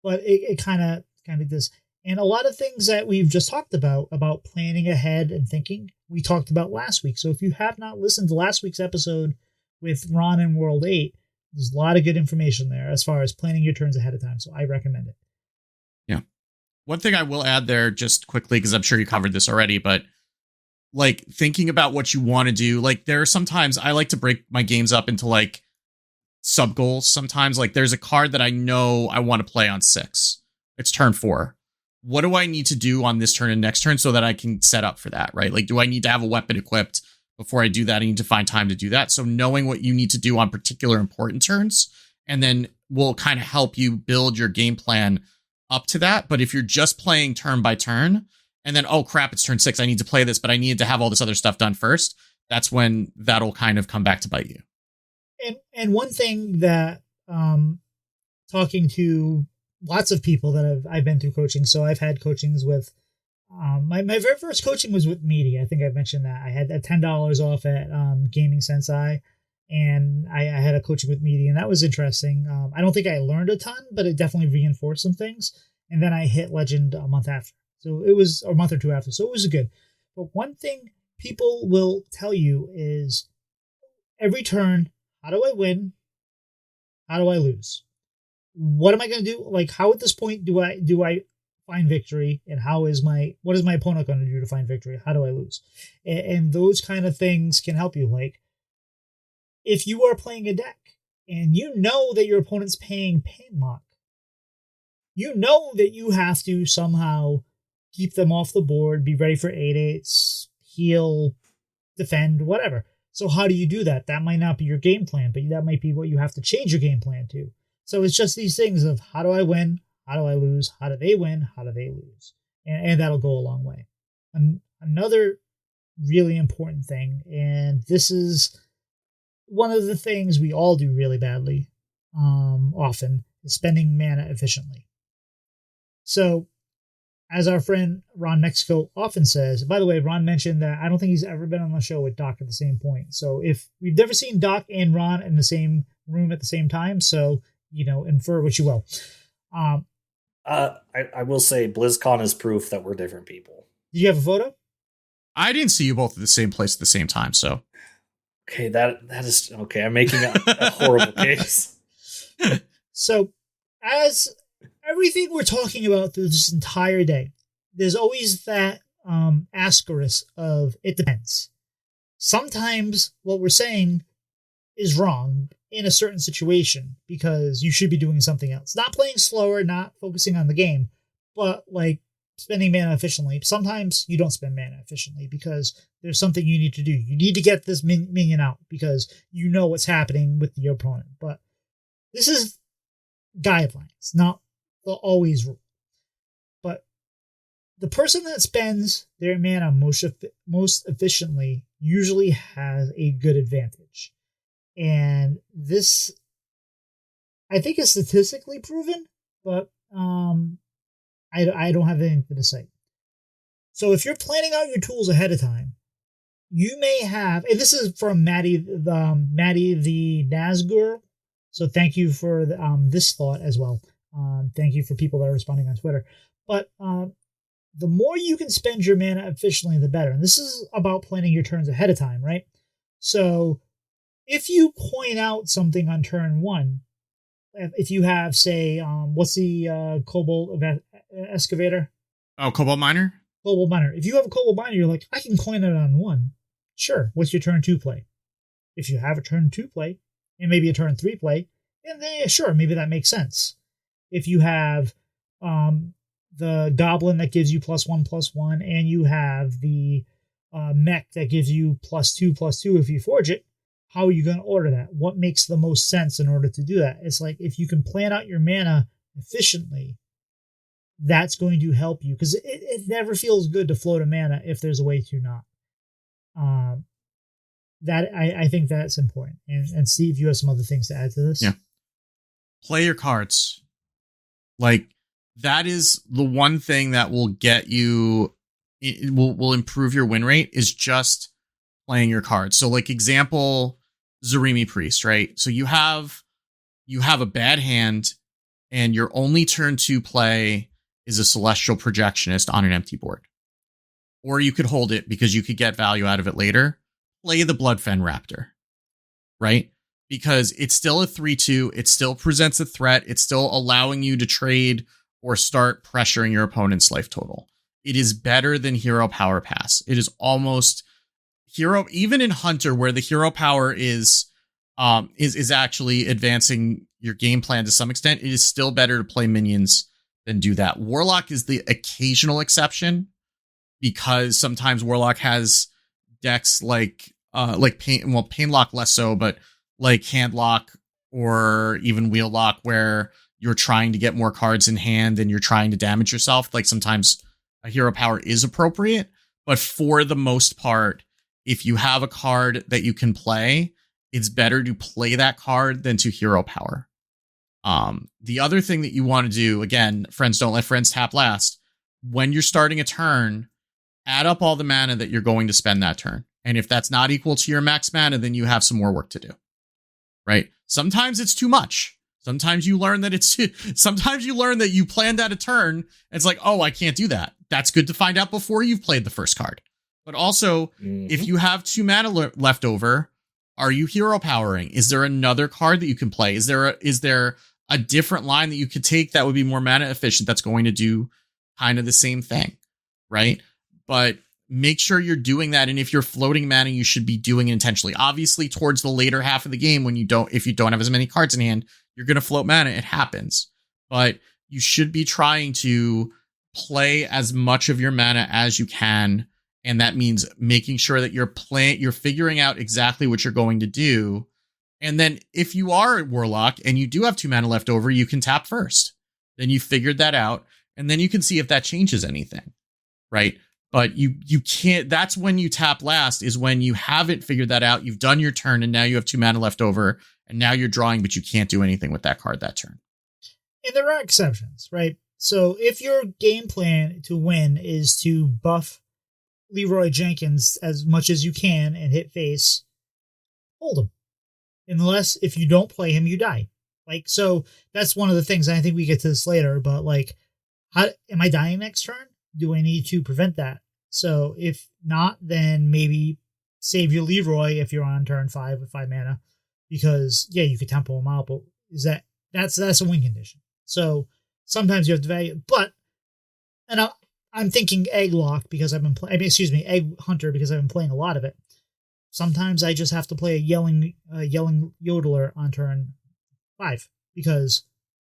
But it kind of does. And a lot of things that we've just talked about planning ahead and thinking, we talked about last week. So if you have not listened to last week's episode with Ron and World 8, there's a lot of good information there as far as planning your turns ahead of time. So I recommend it. Yeah. One thing I will add there just quickly, because I'm sure you covered this already, but like thinking about what you want to do, like there are sometimes I like to break my games up into like sub goals. Sometimes like there's a card that I know I want to play on 6. It's turn 4. What do I need to do on this turn and next turn so that I can set up for that, right? Like, do I need to have a weapon equipped before I do that? I need to find time to do that. So knowing what you need to do on particular important turns, and then will kind of help you build your game plan up to that. But if you're just playing turn by turn, and then, oh crap, it's turn 6, I need to play this, but I needed to have all this other stuff done first, that's when that'll kind of come back to bite you. And one thing that talking to lots of people that I've been through coaching. So I've had coachings with my very first coaching was with Meaty. I think I've mentioned that. I had $10 off at Gaming Sensei, and I had a coaching with Meaty, and that was interesting. I don't think I learned a ton, but it definitely reinforced some things. And then I hit Legend a month after. So it was a month or two after. So it was good. But one thing people will tell you is every turn, how do I win? How do I lose? What am I going to do? Like, how at this point do I find victory, and what is my opponent going to do to find victory? How do I lose? And those kind of things can help you. Like, if you are playing a deck and you know that your opponent's paying pain lock, you know that you have to somehow keep them off the board, be ready for 8/8s, heal, defend, whatever. So how do you do that? That might not be your game plan, but that might be what you have to change your game plan to. So it's just these things of, how do I win? How do I lose? How do they win? How do they lose? And that'll go a long way. Another really important thing, and this is one of the things we all do really badly often, is spending mana efficiently. So as our friend Ron Mexico often says, by the way, Ron mentioned that I don't think he's ever been on the show with Doc at the same point. So if we've never seen Doc and Ron in the same room at the same time, so infer what you will. I will say BlizzCon is proof that we're different people. Do you have a photo? I didn't see you both at the same place at the same time, so. Okay, that is okay. I'm making a horrible case. So, as everything we're talking about through this entire day, there's always that asterisk of it depends. Sometimes what we're saying is wrong in a certain situation because you should be doing something else. Not playing slower, not focusing on the game, but like spending mana efficiently. Sometimes you don't spend mana efficiently because there's something you need to do. You need to get this minion out because you know what's happening with your opponent. But this is guidelines, not the always rule. But the person that spends their mana most efficiently usually has a good advantage. And this, I think, is statistically proven, but I don't have anything to say. So if you're planning out your tools ahead of time, you may have, and this is from Maddie the Nazgul. So thank you for this thought as well. Thank you for people that are responding on Twitter. But the more you can spend your mana efficiently, the better. And this is about planning your turns ahead of time, right? So if you point out something on turn 1, if you have, say, what's the Cobalt Excavator? Oh, Cobalt Miner? Cobalt Miner. If you have a Cobalt Miner, you're like, I can coin it on 1. Sure. What's your turn 2 play? If you have a turn 2 play, and maybe a turn 3 play, then yeah, sure, maybe that makes sense. If you have the Goblin that gives you +1/+1, and you have the mech that gives you +2/+2 if you forge it, how are you going to order that? What makes the most sense in order to do that? It's like, if you can plan out your mana efficiently, that's going to help you, because it never feels good to float a mana if there's a way to not. That I think that's important. And Steve, you have some other things to add to this? Yeah. Play your cards. Like, that is the one thing that will get you, it will improve your win rate, is just playing your cards. So, like, example, Zarimi Priest, right? So you have a bad hand, and your only turn 2 play is a Celestial Projectionist on an empty board. Or you could hold it because you could get value out of it later. Play the Bloodfen Raptor, right? Because it's still a 3/2. It still presents a threat. It's still allowing you to trade or start pressuring your opponent's life total. It is better than Hero Power Pass. It is almost hero, even in Hunter, where the hero power is actually advancing your game plan to some extent. It is still better to play minions than do that. Warlock is the occasional exception, because sometimes Warlock has decks like Painlock less so, but like Handlock or even Wheellock, where you're trying to get more cards in hand and you're trying to damage yourself. Like, sometimes a hero power is appropriate, but for the most part, if you have a card that you can play, it's better to play that card than to hero power. The other thing that you want to do, again, friends don't let friends tap last. When you're starting a turn, add up all the mana that you're going to spend that turn. And if that's not equal to your max mana, then you have some more work to do, right? Sometimes it's too much. Sometimes you learn that you planned out a turn, and it's like, oh, I can't do that. That's good to find out before you've played the first card. But also, if you have 2 mana left over, are you hero powering? Is there another card that you can play? Is there a different line that you could take that would be more mana efficient, that's going to do kind of the same thing, right? But make sure you're doing that. And if you're floating mana, you should be doing it intentionally. Obviously, towards the later half of the game, if you don't have as many cards in hand, you're going to float mana. It happens. But you should be trying to play as much of your mana as you can. And that means making sure that you're figuring out exactly what you're going to do. And then if you are at Warlock and you do have 2 mana left over, you can tap first. Then you figured that out. And then you can see if that changes anything, right? But you can't, that's when you tap last, is when you haven't figured that out. You've done your turn and now you have 2 mana left over, and now you're drawing, but you can't do anything with that card that turn. And there are exceptions, right? So if your game plan to win is to buff Leroy Jenkins as much as you can and hit face, hold him. Unless, if you don't play him, you die. Like, so that's one of the things, and I think we get to this later, but like, how am I dying next turn? Do I need to prevent that? So if not, then maybe save your Leroy if you're on turn 5 with 5 mana, because yeah, you could tempo him out, but that's a win condition. So sometimes you have to value, but, and I'm thinking Egg Lock because I've been playing, Egg Hunter because I've been playing a lot of it. Sometimes I just have to play a yelling yodeler on turn 5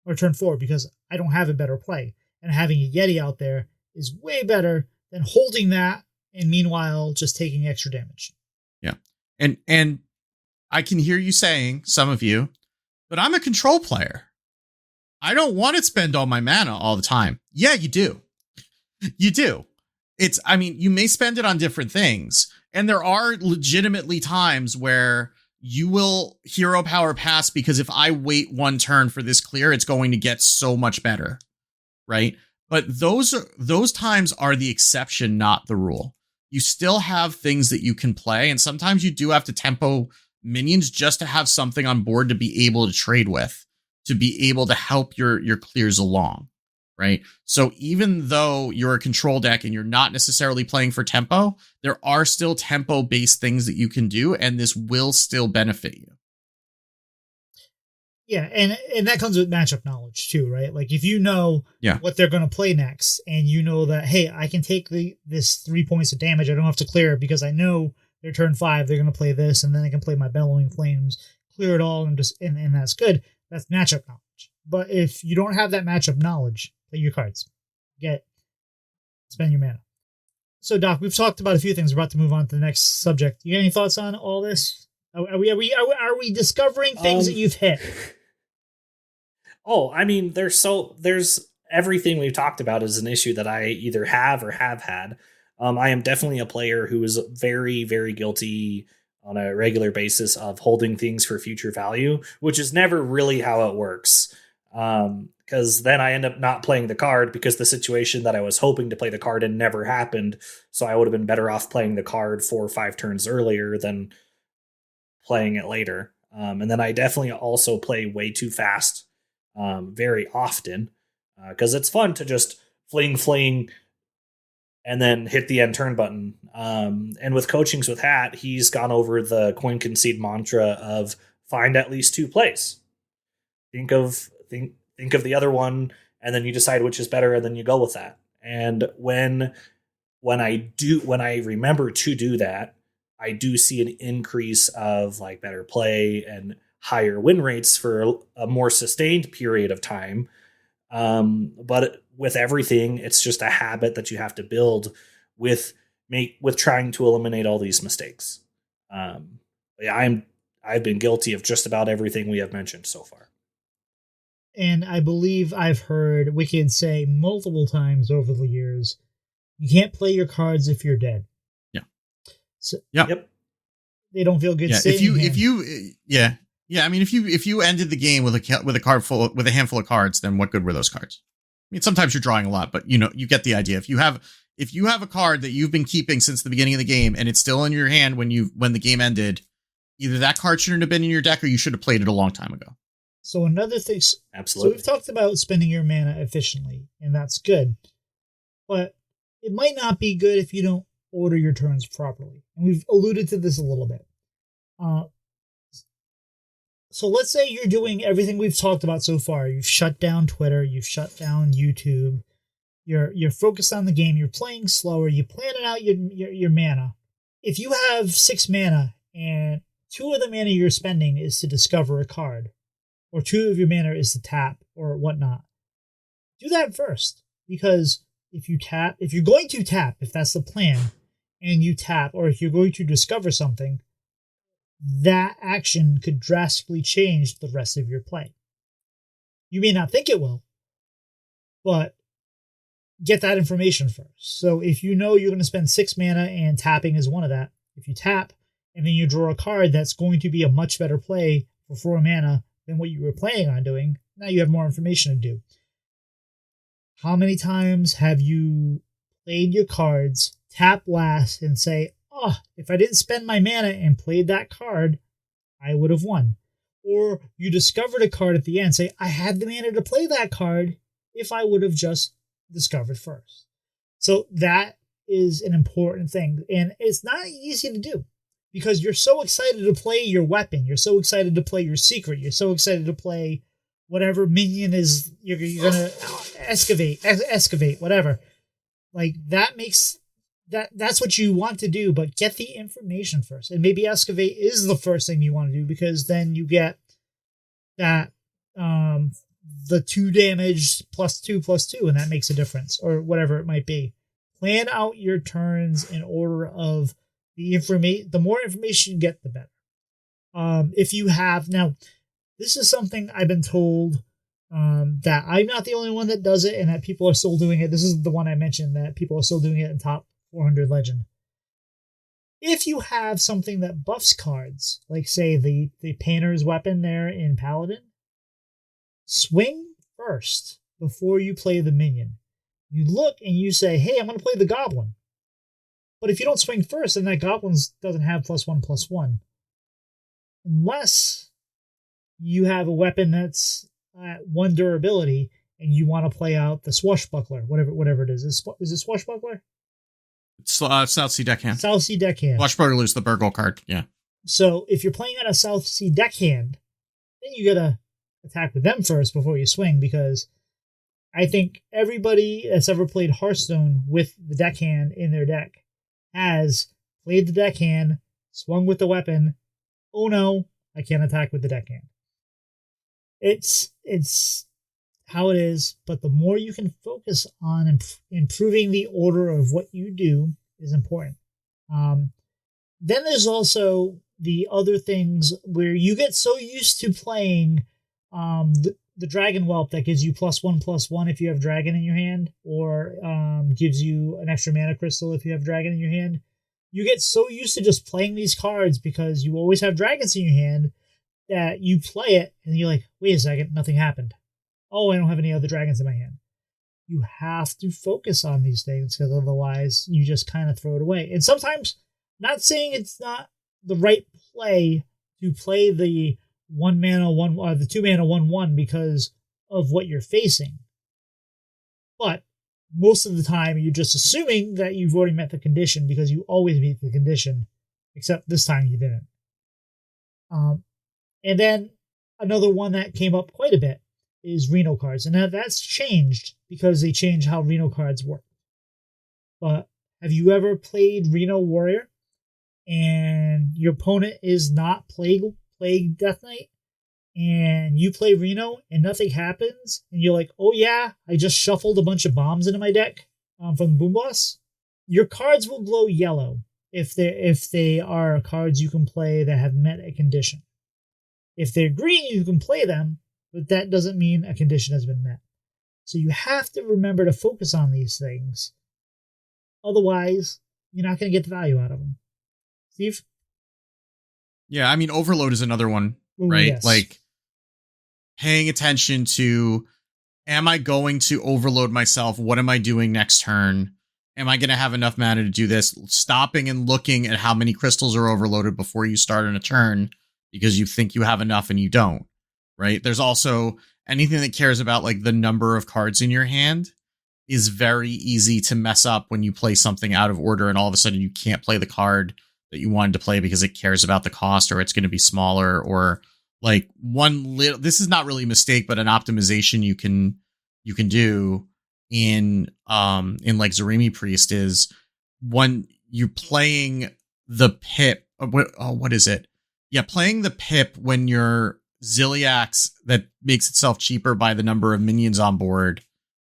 or turn 4 because I don't have a better play, and having a Yeti out there is way better than holding that and meanwhile just taking extra damage. Yeah. And I can hear you saying, some of you, but I'm a control player. I don't want to spend all my mana all the time. Yeah, you do. You do. You may spend it on different things. And there are legitimately times where you will hero power pass because if I wait 1 turn for this clear, it's going to get so much better. Right? But those times are the exception, not the rule. You still have things that you can play, and sometimes you do have to tempo minions just to have something on board to be able to trade with, to be able to help your clears along, right? So even though you're a control deck and you're not necessarily playing for tempo, there are still tempo-based things that you can do, and this will still benefit you. Yeah, and that comes with matchup knowledge too, right? Like if you know Yeah. what they're going to play next, and you know that, hey, I can take this 3 points of damage. I don't have to clear it because I know their turn 5 they're going to play this, and then I can play my bellowing flames, clear it all, and and that's good. That's matchup knowledge. But if you don't have that matchup knowledge, play your cards. Spend your mana. So Doc, we've talked about a few things. We're about to move on to the next subject. You got any thoughts on all this? Are we discovering things that you've hit? Oh, I mean, there's everything we've talked about is an issue that I either have or have had. I am definitely a player who is very, very guilty on a regular basis of holding things for future value, which is never really how it works. Because then I end up not playing the card because the situation that I was hoping to play the card in never happened. So I would have been better off playing the card 4 or 5 turns earlier than playing it later. And then I definitely also play way too fast very often because it's fun to just fling and then hit the end turn button. And with Coachings with Hat, he's gone over the coin concede mantra of find at least 2 plays. Think of the other one, and then you decide which is better, and then you go with that. And when I remember to do that, I do see an increase of like better play and higher win rates for a more sustained period of time. But with everything, it's just a habit that you have to build with trying to eliminate all these mistakes. Yeah, I've been guilty of just about everything we have mentioned so far. And I believe I've heard Wicked say multiple times over the years, you can't play your cards if you're dead. Yeah. So, yep. They don't feel good. Yeah. I mean, if you ended the game with a handful of cards, then what good were those cards? I mean, sometimes you're drawing a lot, but you get the idea. If you have a card that you've been keeping since the beginning of the game and it's still in your hand when the game ended, either that card shouldn't have been in your deck or you should have played it a long time ago. So another thing, absolutely. So we've talked about spending your mana efficiently, and that's good. But it might not be good if you don't order your turns properly. And we've alluded to this a little bit. So let's say you're doing everything we've talked about so far. You've shut down Twitter. You've shut down YouTube. You're focused on the game. You're playing slower. You're planning out your mana. If you have 6 mana and 2 of the mana you're spending is to discover a card, or 2 of your mana is to tap or whatnot, do that first. Because if you're going to tap, if that's the plan, and you tap, or if you're going to discover something, that action could drastically change the rest of your play. You may not think it will, but get that information first. So if you know you're going to spend 6 mana and tapping is one of that, if you tap and then you draw a card that's going to be a much better play for 4 mana than what you were planning on doing, now you have more information to do. How many times have you played your cards, tap last, and say, oh, if I didn't spend my mana and played that card, I would have won. Or you discovered a card at the end, say, I had the mana to play that card if I would have just discovered first. So that is an important thing. And it's not easy to do because you're so excited to play your weapon. You're so excited to play your secret. You're so excited to play whatever minion is you're going to excavate, whatever. Like that makes... That's what you want to do, but get the information first. And maybe excavate is the first thing you want to do because then you get that the 2 damage +2/+2, and that makes a difference, or whatever it might be. Plan out your turns in order of the information. The more information you get, the better. If you have now, this is something I've been told that I'm not the only one that does it, and that people are still doing it. This is the one I mentioned that people are still doing it in top 400 Legend. If you have something that buffs cards, like say the Painter's Weapon there in Paladin, swing first before you play the minion. You look and you say, hey, I'm going to play the Goblin. But if you don't swing first, then that Goblin doesn't have +1/+1. Unless you have a weapon that's at 1 durability and you want to play out the Swashbuckler, whatever it is. Is it Swashbuckler? South Sea Deckhand. South Sea Deckhand. Swashbuckler is the Burgle card, yeah. So if you're playing on a South Sea Deckhand, then you get a attack with them first before you swing, because I think everybody that's ever played Hearthstone with the deckhand in their deck has played the deckhand, swung with the weapon. Oh no, I can't attack with the deckhand. It's how it is, but the more you can focus on improving the order of what you do is important. Then there's also the other things where you get so used to playing the Dragon Whelp that gives you +1/+1 if you have Dragon in your hand, or gives you an extra mana crystal if you have Dragon in your hand. You get so used to just playing these cards because you always have dragons in your hand that you play it and you're like, wait a second, nothing happened. Oh, I don't have any other dragons in my hand. You have to focus on these things, because otherwise you just kind of throw it away. And sometimes, not saying it's not the right play to play the 1 mana 1 or the 2 mana 1/1 because of what you're facing, but most of the time you're just assuming that you've already met the condition, because you always meet the condition, except this time you didn't. And then another one that came up quite a bit is Reno cards, and that's changed because they changed how Reno cards work. But have you ever played Reno Warrior and your opponent is not Plague Death Knight, and you play Reno and nothing happens, and you're like, oh yeah, I just shuffled a bunch of bombs into my deck from Boom Boss? Your cards will glow yellow if they are cards you can play that have met a condition. If they're green, you can play them, but that doesn't mean a condition has been met. So you have to remember to focus on these things. Otherwise, you're not going to get the value out of them. Steve? Yeah, I mean, Overload is another one, right? Yes. Like, paying attention to, am I going to overload myself? What am I doing next turn? Am I going to have enough mana to do this? Stopping and looking at how many crystals are overloaded before you start on a turn, because you think you have enough and you don't, right? There's also anything that cares about like the number of cards in your hand is very easy to mess up when you play something out of order and all of a sudden you can't play the card that you wanted to play because it cares about the cost, or it's going to be smaller, or like this is not really a mistake, but an optimization you can do in like Zarimi Priest is when you're playing the pip. What is it? Yeah, playing the pip when your Ziliax that makes itself cheaper by the number of minions on board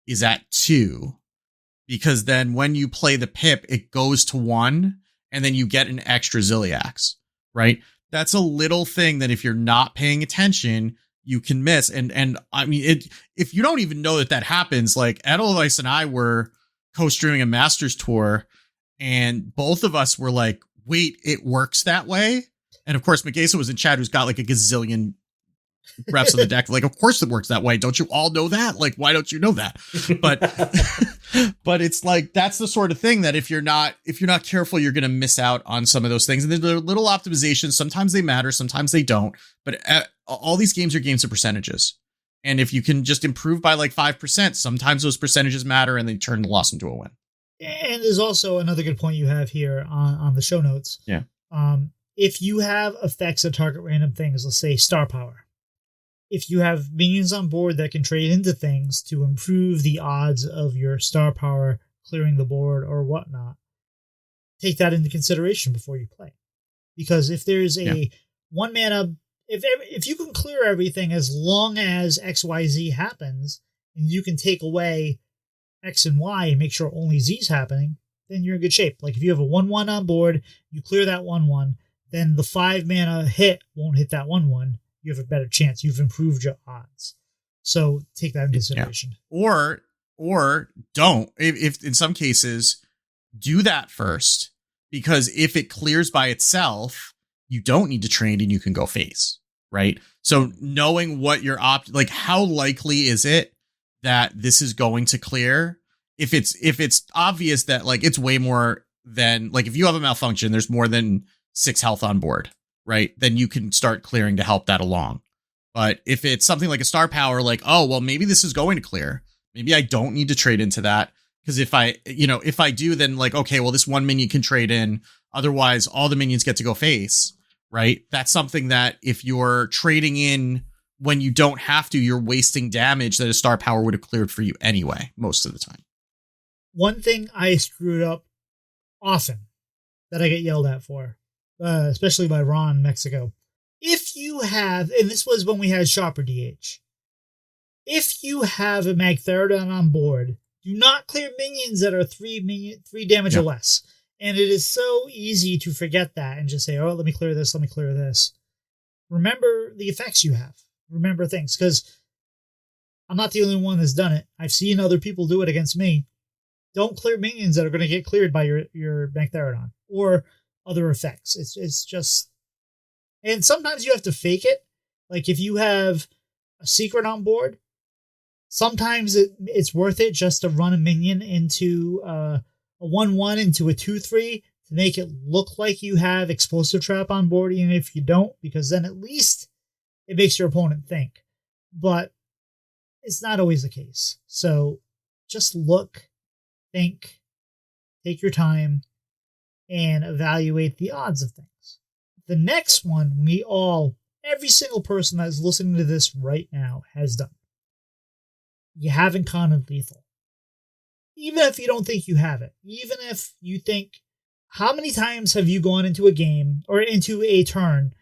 is at 2, because then when you play the pip, it goes to 1, and then you get an extra Ziliax, right? That's a little thing that if you're not paying attention, you can miss. And I mean, if you don't even know that happens, like Edelweiss and I were co-streaming a Masters tour, and both of us were like, wait, it works that way? And of course, Megasa was in chat, who's got like a gazillion reps of the deck. Like, of course it works that way. Don't you all know that? Like, why don't you know that? But it's like, that's the sort of thing that if you're not careful, you're going to miss out on some of those things. And there are little optimizations. Sometimes they matter, sometimes they don't. But all these games are games of percentages. And if you can just improve by like 5%, sometimes those percentages matter and they turn the loss into a win. And there's also another good point you have here on the show notes. Yeah. If you have effects that target random things, let's say star power. If you have minions on board that can trade into things to improve the odds of your star power clearing the board or whatnot, take that into consideration before you play. Because if there's a 1 mana, if you can clear everything as long as XYZ happens, and you can take away X and Y and make sure only Z's happening, then you're in good shape. Like if you have a 1/1 on board, you clear that 1/1, then the 5 mana hit won't hit that 1/1. You have a better chance. You've improved your odds. So take that into consideration. Yeah. Or don't. If in some cases, do that first, because if it clears by itself, you don't need to trade and you can go face, right? So knowing what your like how likely is it that this is going to clear? If it's obvious that like it's way more than, like if you have a malfunction, there's more than 6 health on board, right? Then you can start clearing to help that along. But if it's something like a star power, like, oh, well, maybe this is going to clear. Maybe I don't need to trade into that. Because if I do, then like, okay, well, this one minion can trade in. Otherwise, all the minions get to go face, right? That's something that if you're trading in when you don't have to, you're wasting damage that a star power would have cleared for you anyway, most of the time. One thing I screwed up often that I get yelled at for, especially by Ron Mexico. If you have, and this was when we had Shopper DH, if you have a Magtheridon on board, do not clear minions that are 3 damage or less. And it is so easy to forget that and just say, oh, let me clear this, let me clear this. Remember the effects you have. Remember things, because I'm not the only one that's done it. I've seen other people do it against me. Don't clear minions that are going to get cleared by your Magtheridon or other effects. It's just... And sometimes you have to fake it. Like if you have a secret on board, sometimes it's worth it just to run a minion into a 1/1 into a 2/3 to make it look like you have explosive trap on board, even if you don't, because then at least it makes your opponent think. But it's not always the case. So just look, think, take your time, and evaluate the odds of things. The next one every single person that is listening to this right now has done. You haven't counted lethal. Even if you don't think you have it, even if you think, how many times have you gone into a game or into a turn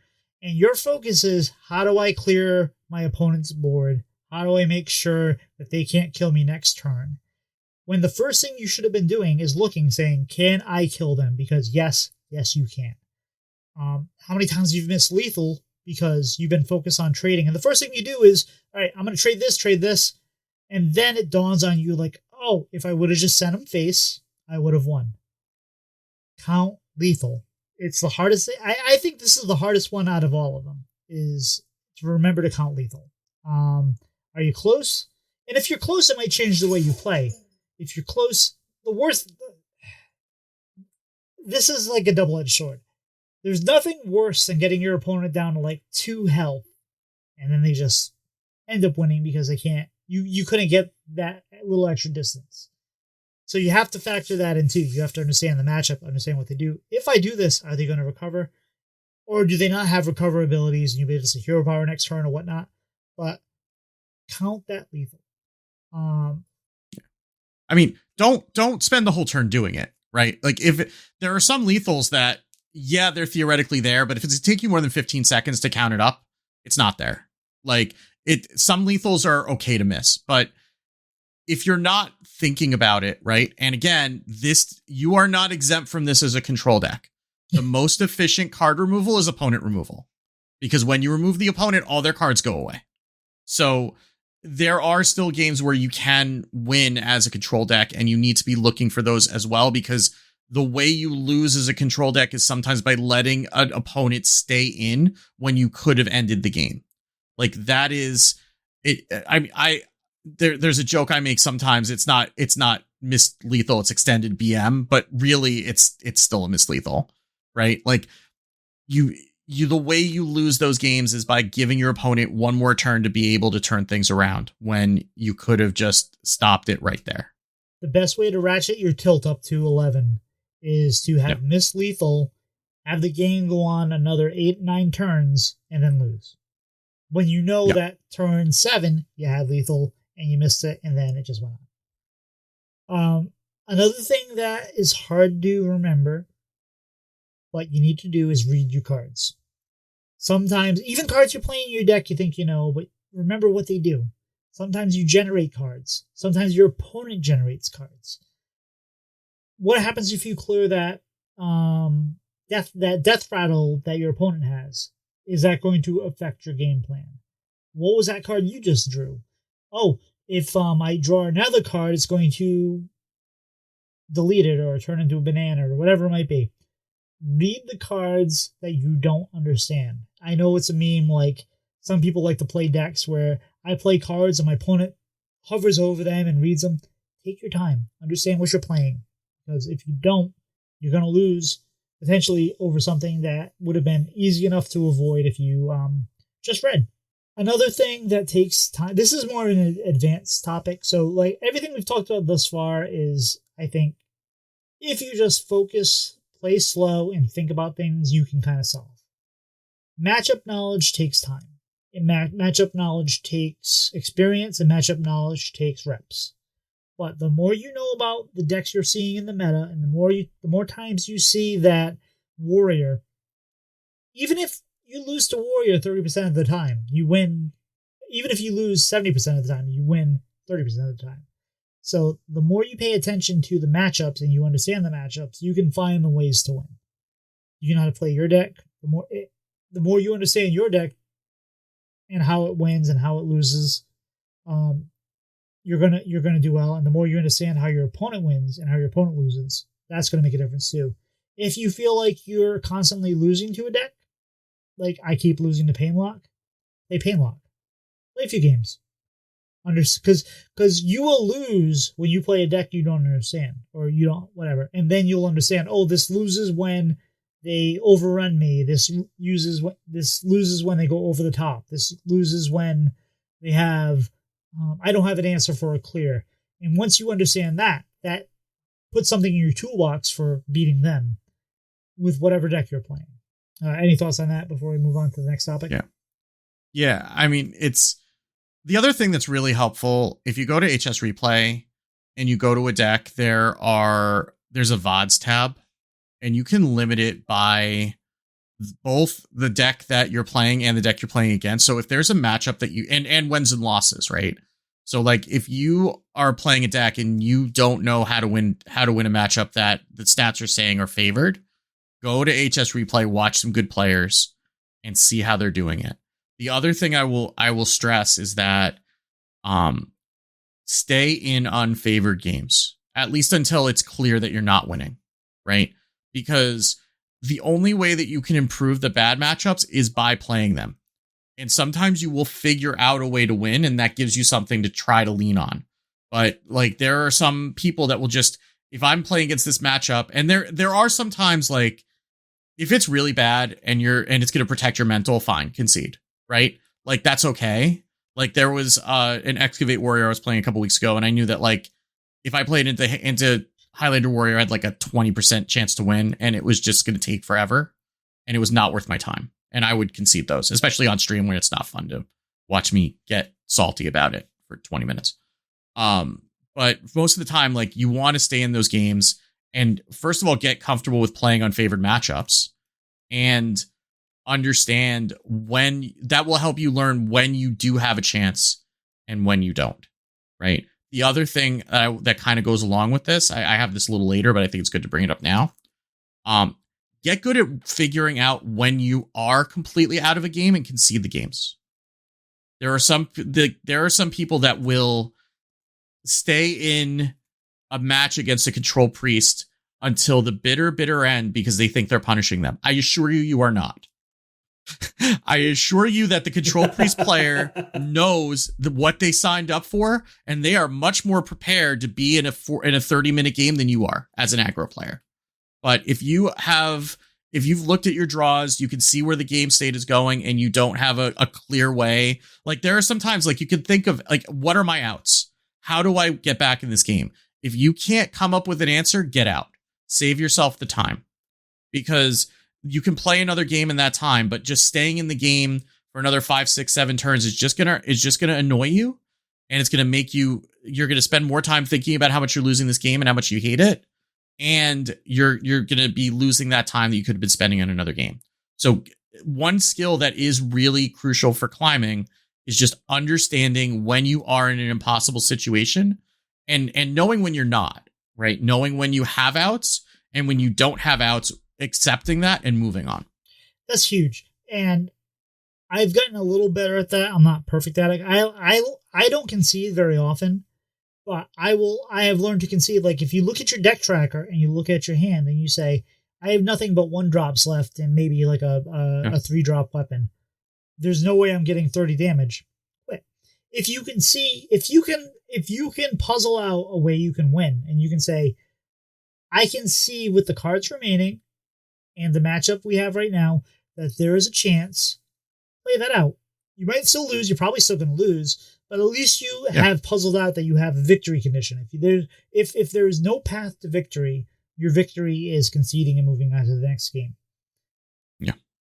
and your focus is, how do I clear my opponent's board? How do I make sure that they can't kill me next turn? When the first thing you should have been doing is looking, saying, can I kill them? Because yes, you can. How many times have you missed lethal because you've been focused on trading? And the first thing you do is, all right, I'm going to trade this. And then it dawns on you like, oh, if I would have just sent him face, I would have won. Count lethal. It's the hardest thing. I think this is the hardest one out of all of them, is to remember to count lethal. Are you close? And if you're close, it might change the way you play. If you're close, the worst... This is like a double-edged sword. There's nothing worse than getting your opponent down to like 2 health, and then they just end up winning because they can't. You couldn't get that little extra distance. So you have to factor that in too. You have to understand the matchup, understand what they do. If I do this, are they going to recover? Or do they not have recover abilities and you'll be able to say hero power next turn or whatnot? But count that lethal. I mean, don't spend the whole turn doing it, right? Like if there are some lethals that, yeah, they're theoretically there, but if it's taking more than 15 seconds to count it up, it's not there. Like some lethals are okay to miss, but if you're not thinking about it, right? And again, you are not exempt from this as a control deck. The most efficient card removal is opponent removal, because when you remove the opponent, all their cards go away. So there are still games where you can win as a control deck, and you need to be looking for those as well, because the way you lose as a control deck is sometimes by letting an opponent stay in when you could have ended the game. Like that is it. There's a joke I make sometimes. It's not missed lethal, it's extended BM, but really it's still a missed lethal, right? Like the way you lose those games is by giving your opponent one more turn to be able to turn things around when you could have just stopped it right there. The best way to ratchet your tilt up to 11 is to have missed lethal, have the game go on another 8-9 turns, and then lose. When you know that turn 7 you had lethal and you missed it, and then it just went on. Another thing that is hard to remember, what you need to do is read your cards. Sometimes, even cards you're playing in your deck, you think you know, but remember what they do. Sometimes you generate cards. Sometimes your opponent generates cards. What happens if you clear that death rattle that your opponent has? Is that going to affect your game plan? What was that card you just drew? Oh, if I draw another card, it's going to delete it or turn into a banana or whatever it might be. Read the cards that you don't understand. I know it's a meme, like some people like to play decks where I play cards and my opponent hovers over them and reads them. Take your time. Understand what you're playing. Because if you don't, you're going to lose potentially over something that would have been easy enough to avoid if you just read. Another thing that takes time, this is more an advanced topic. So like everything we've talked about thus far is, I think, if you just focus, play slow, and think about things, you can kind of solve. Matchup knowledge takes time. matchup knowledge takes experience, and matchup knowledge takes reps. But the more you know about the decks you're seeing in the meta, and the more times you see that warrior, even if you lose to warrior 30% of the time, you win. Even if you lose 70% of the time, you win 30% of the time. So the more you pay attention to the matchups and you understand the matchups, you can find the ways to win. You know how to play your deck. The more you understand your deck and how it wins and how it loses, you're gonna do well. And the more you understand how your opponent wins and how your opponent loses, that's gonna make a difference too. If you feel like you're constantly losing to a deck, like I keep losing to Painlock, play Painlock. Play a few games. Because you will lose when you play a deck you don't understand, or you don't, whatever. And then you'll understand, oh, this loses when they overrun me. This loses when they go over the top. This loses when they have, I don't have an answer for a clear. And once you understand that puts something in your toolbox for beating them with whatever deck you're playing. Any thoughts on that before we move on to the next topic? Yeah. I mean, it's the other thing that's really helpful. If you go to HS Replay and you go to a deck, there's a VODs tab, and you can limit it by both the deck that you're playing and the deck you're playing against. So if there's a matchup that you and wins and losses, right? So like if you are playing a deck and you don't know how to win a matchup that the stats are saying are favored, go to HS Replay, watch some good players, and see how they're doing it. The other thing I will stress is that stay in unfavored games, at least until it's clear that you're not winning, right? Because the only way that you can improve the bad matchups is by playing them. And sometimes you will figure out a way to win, and that gives you something to try to lean on. But like there are some people that will just, if I'm playing against this matchup, and there are some times like if it's really bad and it's going to protect your mental, fine, concede. Right? Like that's okay. Like there was an Excavate Warrior I was playing a couple weeks ago, and I knew that like if I played into Highlander Warrior, I had like a 20% chance to win, and it was just going to take forever, and it was not worth my time. And I would concede those, especially on stream when it's not fun to watch me get salty about it for 20 minutes. But most of the time, like you want to stay in those games and first of all, get comfortable with playing unfavored matchups, and understand when that will help you learn when you do have a chance and when you don't, right? The other thing that kind of goes along with this, I have this a little later, but I think it's good to bring it up now. Get good at figuring out when you are completely out of a game and concede the games. There are some people that will stay in a match against a control priest until the bitter end because they think they're punishing them. I assure you, you are not. I assure you that the control priest player knows what they signed up for, and they are much more prepared to be in a 30-minute game than you are as an aggro player. But if you've looked at your draws, you can see where the game state is going, and you don't have a clear way. Like there are some times like you can think of like, what are my outs? How do I get back in this game? If you can't come up with an answer, get out. Save yourself the time, because you can play another game in that time, but just staying in the game for another 5, 6, 7 turns is just gonna annoy you, and it's gonna make you're gonna spend more time thinking about how much you're losing this game and how much you hate it, and you're gonna be losing that time that you could have been spending on another game. So one skill that is really crucial for climbing is just understanding when you are in an impossible situation, and knowing when you're not, right? Knowing when you have outs and when you don't have outs, accepting that and moving on. That's huge. And I've gotten a little better at that. I'm not perfect at it. I don't concede very often, but I have learned to concede. Like if you look at your deck tracker and you look at your hand and you say, I have nothing but 1 drops left and maybe like a 3-drop weapon. There's no way I'm getting 30 damage. But if you can puzzle out a way you can win, and you can say, I can see with the cards remaining and the matchup we have right now that there is a chance, play that out. You might still lose. You're probably still going to lose, but at least you have puzzled out that you have a victory condition. If there is no path to victory, your victory is conceding and moving on to the next game. Yeah.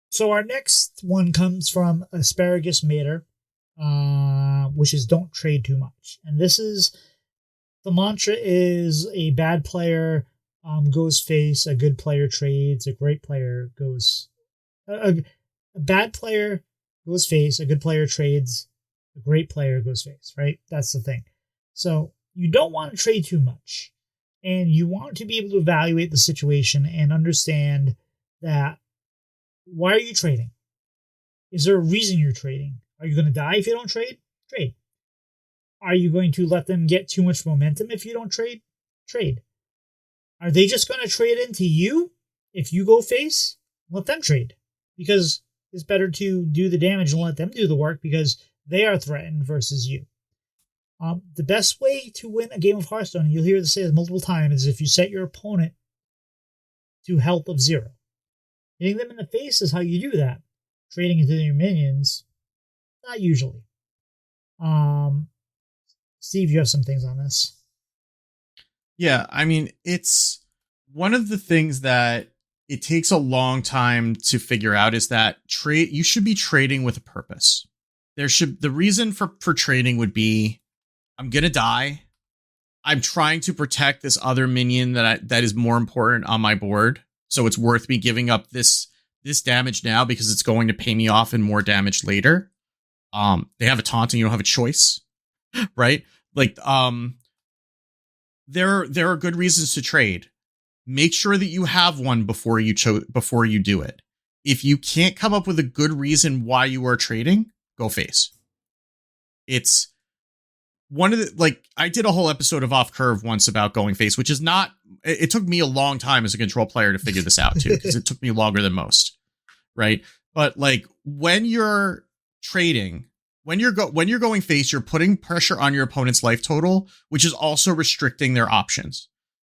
So our next one comes from Asparagus Mater, which is don't trade too much. And this is the mantra is a bad player goes face, a good player trades, a great player goes a bad player goes face, a good player trades, a great player goes face, right? That's the thing. So you don't want to trade too much. And you want to be able to evaluate the situation and understand that why are you trading? Is there a reason you're trading? Are you going to die if you don't trade? Trade. Are you going to let them get too much momentum if you don't trade? Trade. Are they just going to trade into you if you go face? Let them trade. Because it's better to do the damage and let them do the work because they are threatened versus you. The best way to win a game of Hearthstone, and you'll hear this say multiple times, is if you set your opponent to health of 0. Hitting them in the face is how you do that. Trading into your minions, not usually. Steve, you have some things on this. Yeah, I mean, it's one of the things that it takes a long time to figure out is that you should be trading with a purpose. The reason for trading would be, I'm gonna die. I'm trying to protect this other minion that is more important on my board, so it's worth me giving up this damage now because it's going to pay me off in more damage later. They have a taunt and you don't have a choice, right? Like, there are good reasons to trade. Make sure that you have one before you do it. If you can't come up with a good reason why you are trading, go face. It's one of the, like, I did a whole episode of Off Curve once about going face, which is not, it took me a long time as a control player to figure this out too, because it took me longer than most. Right. But like when you're trading, when you're going face, you're putting pressure on your opponent's life total, which is also restricting their options.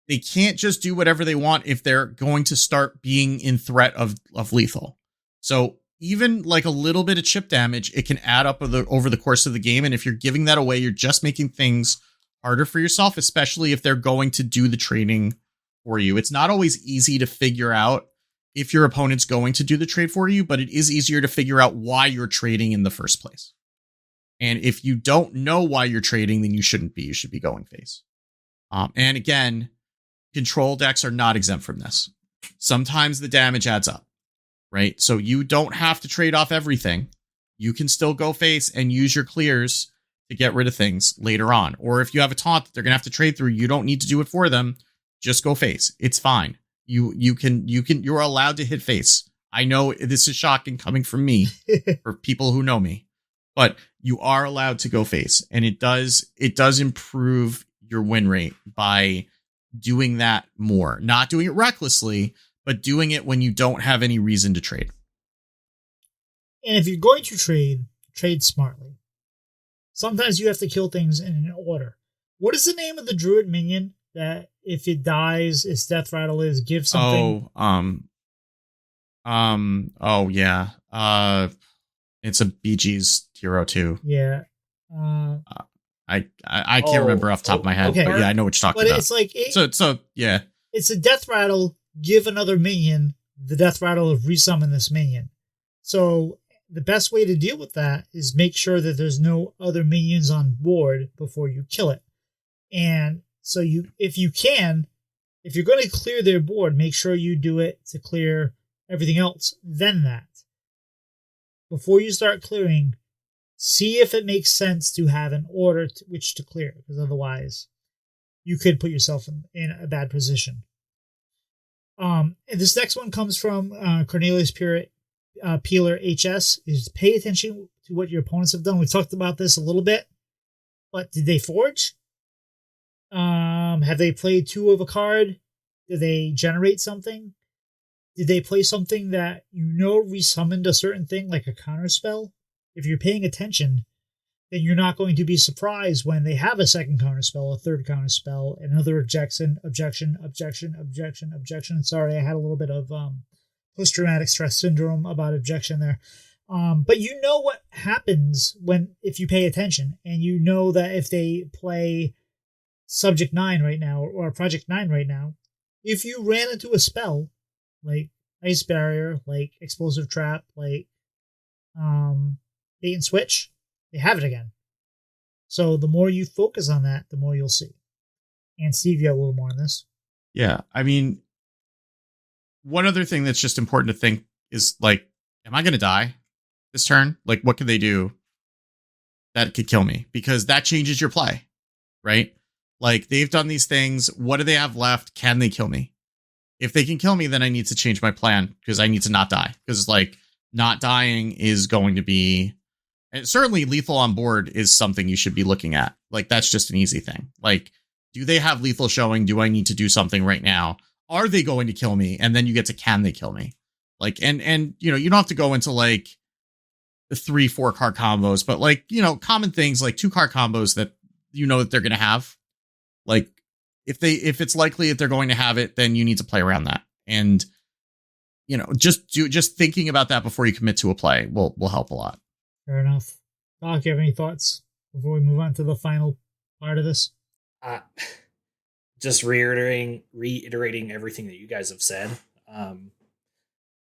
They can't just do whatever they want if they're going to start being in threat of lethal. So even like a little bit of chip damage, it can add up over the course of the game. And if you're giving that away, you're just making things harder for yourself, especially if they're going to do the trading for you. It's not always easy to figure out if your opponent's going to do the trade for you, but it is easier to figure out why you're trading in the first place. And if you don't know why you're trading, then you shouldn't be. You should be going face. And again, control decks are not exempt from this. Sometimes the damage adds up, right? So you don't have to trade off everything. You can still go face and use your clears to get rid of things later on. Or if you have a taunt that they're going to have to trade through, you don't need to do it for them. Just go face. It's fine. You're allowed to hit face. I know this is shocking coming from me for people who know me, but you are allowed to go face, and it does improve your win rate by doing that more. Not doing it recklessly, but doing it when you don't have any reason to trade. And if you're going to trade smartly. Sometimes you have to kill things in an order. What is the name of the druid minion that if it dies, its death rattle is give something? It's a BG's Hero 2. Yeah. I can't remember off the top of my head, okay. But yeah, I know what you're talking about. It's like yeah. It's a death rattle. Give another minion the death rattle of resummon this minion. So the best way to deal with that is make sure that there's no other minions on board before you kill it. And so if you're going to clear their board, make sure you do it to clear everything else. Then that. Before you start clearing, see if it makes sense to have an order which to clear, because otherwise you could put yourself in a bad position. And this next one comes from Cornelius Peeler HS, is pay attention to what your opponents have done. We talked about this a little bit, but did they forge? Have they played 2 of a card? Did they generate something? Did they play something that resummoned a certain thing, like a counter spell? If you're paying attention, then you're not going to be surprised when they have a second counter spell, a third counter spell, another objection. Sorry, I had a little bit of post-traumatic stress syndrome about objection there. But you know what happens if you pay attention, and you know that if they play Subject 9 right now, or Project 9 right now, if you ran into a spell, like ice barrier, like explosive trap, like bait and switch, they have it again. So the more you focus on that, the more you'll see. And Steve, you have a little more on this. Yeah, I mean, one other thing that's just important to think is like, am I going to die this turn? Like, what could they do that could kill me? Because that changes your play, right? Like, they've done these things. What do they have left? Can they kill me? If they can kill me, then I need to change my plan because I need to not die. Because, like, not dying is going to be... And certainly lethal on board is something you should be looking at. Like, that's just an easy thing. Like, do they have lethal showing? Do I need to do something right now? Are they going to kill me? And then you get to, can they kill me? Like, and you know, you don't have to go into like the 3-4 card combos, but like, you know, common things like 2 card combos that you know that they're going to have. Like, if it's likely that they're going to have it, then you need to play around that. And, you know, just thinking about that before you commit to a play will help a lot. Fair enough. Doc, you have any thoughts before we move on to the final part of this? Just reiterating everything that you guys have said.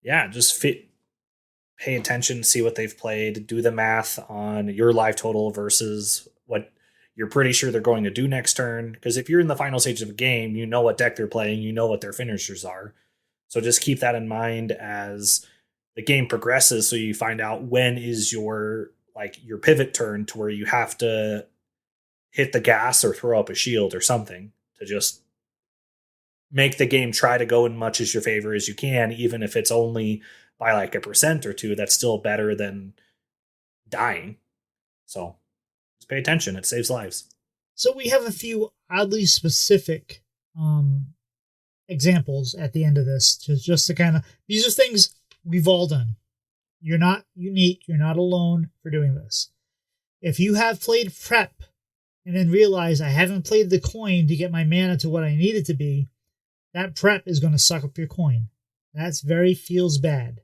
Yeah, just pay attention, see what they've played, do the math on your live total versus what you're pretty sure they're going to do next turn. Because if you're in the final stage of a game, you know what deck they're playing, you know what their finishers are. So just keep that in mind as the game progresses, so you find out when is your pivot turn to where you have to hit the gas or throw up a shield or something to just make the game try to go in much as your favor as you can, even if it's only by like 1% or 2. That's still better than dying. So just pay attention. It saves lives. So we have a few oddly specific examples at the end of this, just to kind of, these are things we've all done. You're not unique. You're not alone for doing this. If you have played prep and then realize I haven't played the coin to get my mana to what I need it to be, that prep is going to suck up your coin. That's very feels bad.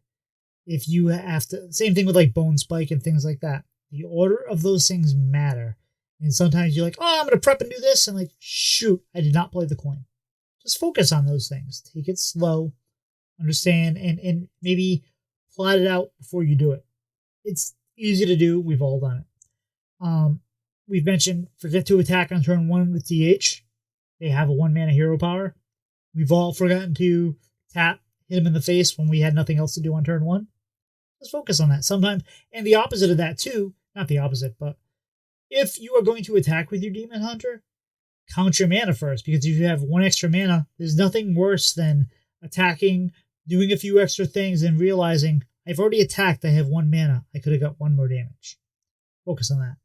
If you have to, same thing with like bone spike and things like that. The order of those things matter. And sometimes you're like, oh, I'm going to prep and do this. And like, shoot, I did not play the coin. Just focus on those things. Take it slow, understand, and maybe plot it out before you do it. It's easy to do. We've all done it. We've mentioned forget to attack on turn 1 with TH. They have a 1-mana hero power. We've all forgotten to tap, hit him in the face when we had nothing else to do on turn 1. Let's focus on that sometimes. And the opposite of that too, not the opposite, but if you are going to attack with your Demon Hunter, count your mana first, because if you have 1 extra mana, there's nothing worse than attacking, doing a few extra things, and realizing I've already attacked, I have 1 mana, I could have got 1 more damage. Focus on that.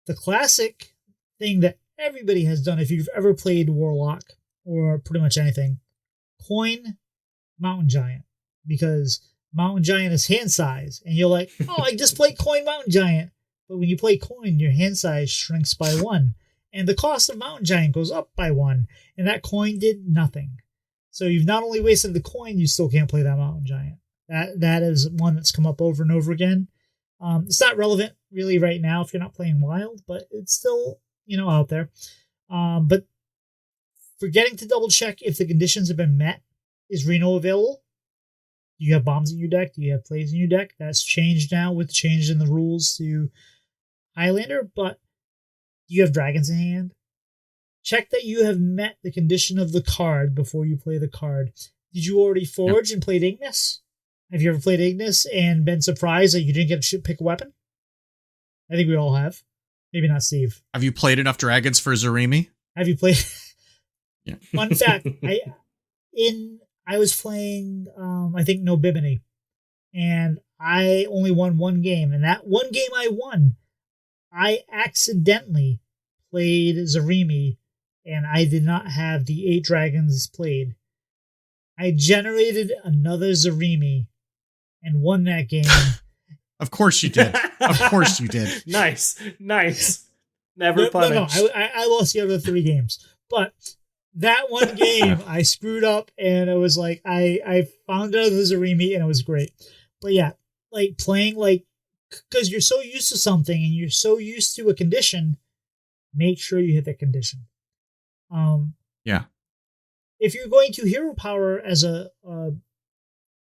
The classic thing that everybody has done, if you've ever played Warlock or pretty much anything, coin Mountain Giant, because Mountain Giant is hand size, and you're like, oh, I just played coin Mountain Giant. But when you play coin, your hand size shrinks by 1, and the cost of Mountain Giant goes up by 1, and that coin did nothing. So you've not only wasted the coin, you still can't play that Mountain Giant. That is one that's come up over and over again. It's not relevant really right now if you're not playing Wild, but it's still, out there. But forgetting to double check if the conditions have been met. Is Reno available? Do you have bombs in your deck? Do you have plays in your deck? That's changed now with the change in the rules to Highlander, but do you have dragons in hand? Check that you have met the condition of the card before you play the card. Did you already forge and played Ignis? Have you ever played Ignis and been surprised that you didn't get to pick a weapon? I think we all have. Maybe not Steve. Have you played enough dragons for Zarimi? Have you played? Yeah. Fun fact, I was playing, I think, No Bimini, and I only won 1 game. And that 1 game I won, I accidentally played Zarimi, and I did not have the 8 dragons played. I generated another Zarimi and won that game. Of course you did. Of course you did. Nice. Never punished. No, I lost the other 3 games. But that 1 game, I screwed up, and it was like, I found out the Zarimi, and it was great. But yeah, like playing, like, because you're so used to something, and you're so used to a condition, make sure you hit that condition. Yeah. If you're going to hero power as a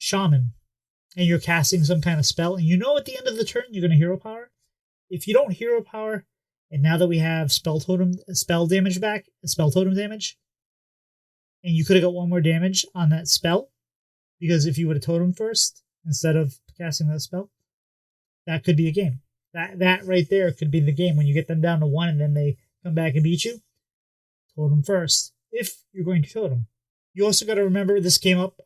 shaman and you're casting some kind of spell, and you know at the end of the turn you're going to hero power. If you don't hero power, and now that we have spell damage back, spell totem damage, and you could have got one more damage on that spell, because if you would have totem first instead of casting that spell, that could be a game. That right there could be the game when you get them down to 1 and then they come back and beat you. Totem first, if you're going to totem. You also got to remember, this came up,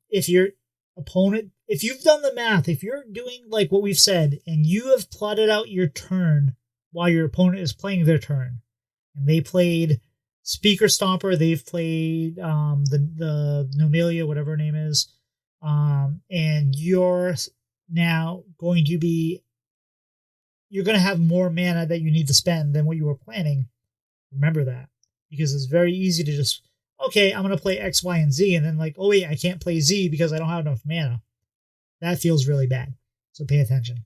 if your opponent, if you've done the math, if you're doing like what we've said, and you have plotted out your turn while your opponent is playing their turn, and they played Speaker Stomper, they've played the Nomelia, whatever her name is, and you're now going to be, you're going to have more mana that you need to spend than what you were planning. Remember that, because it's very easy to just, okay, I'm going to play X, Y, and Z, and then like, oh wait, I can't play Z because I don't have enough mana. That feels really bad. So pay attention.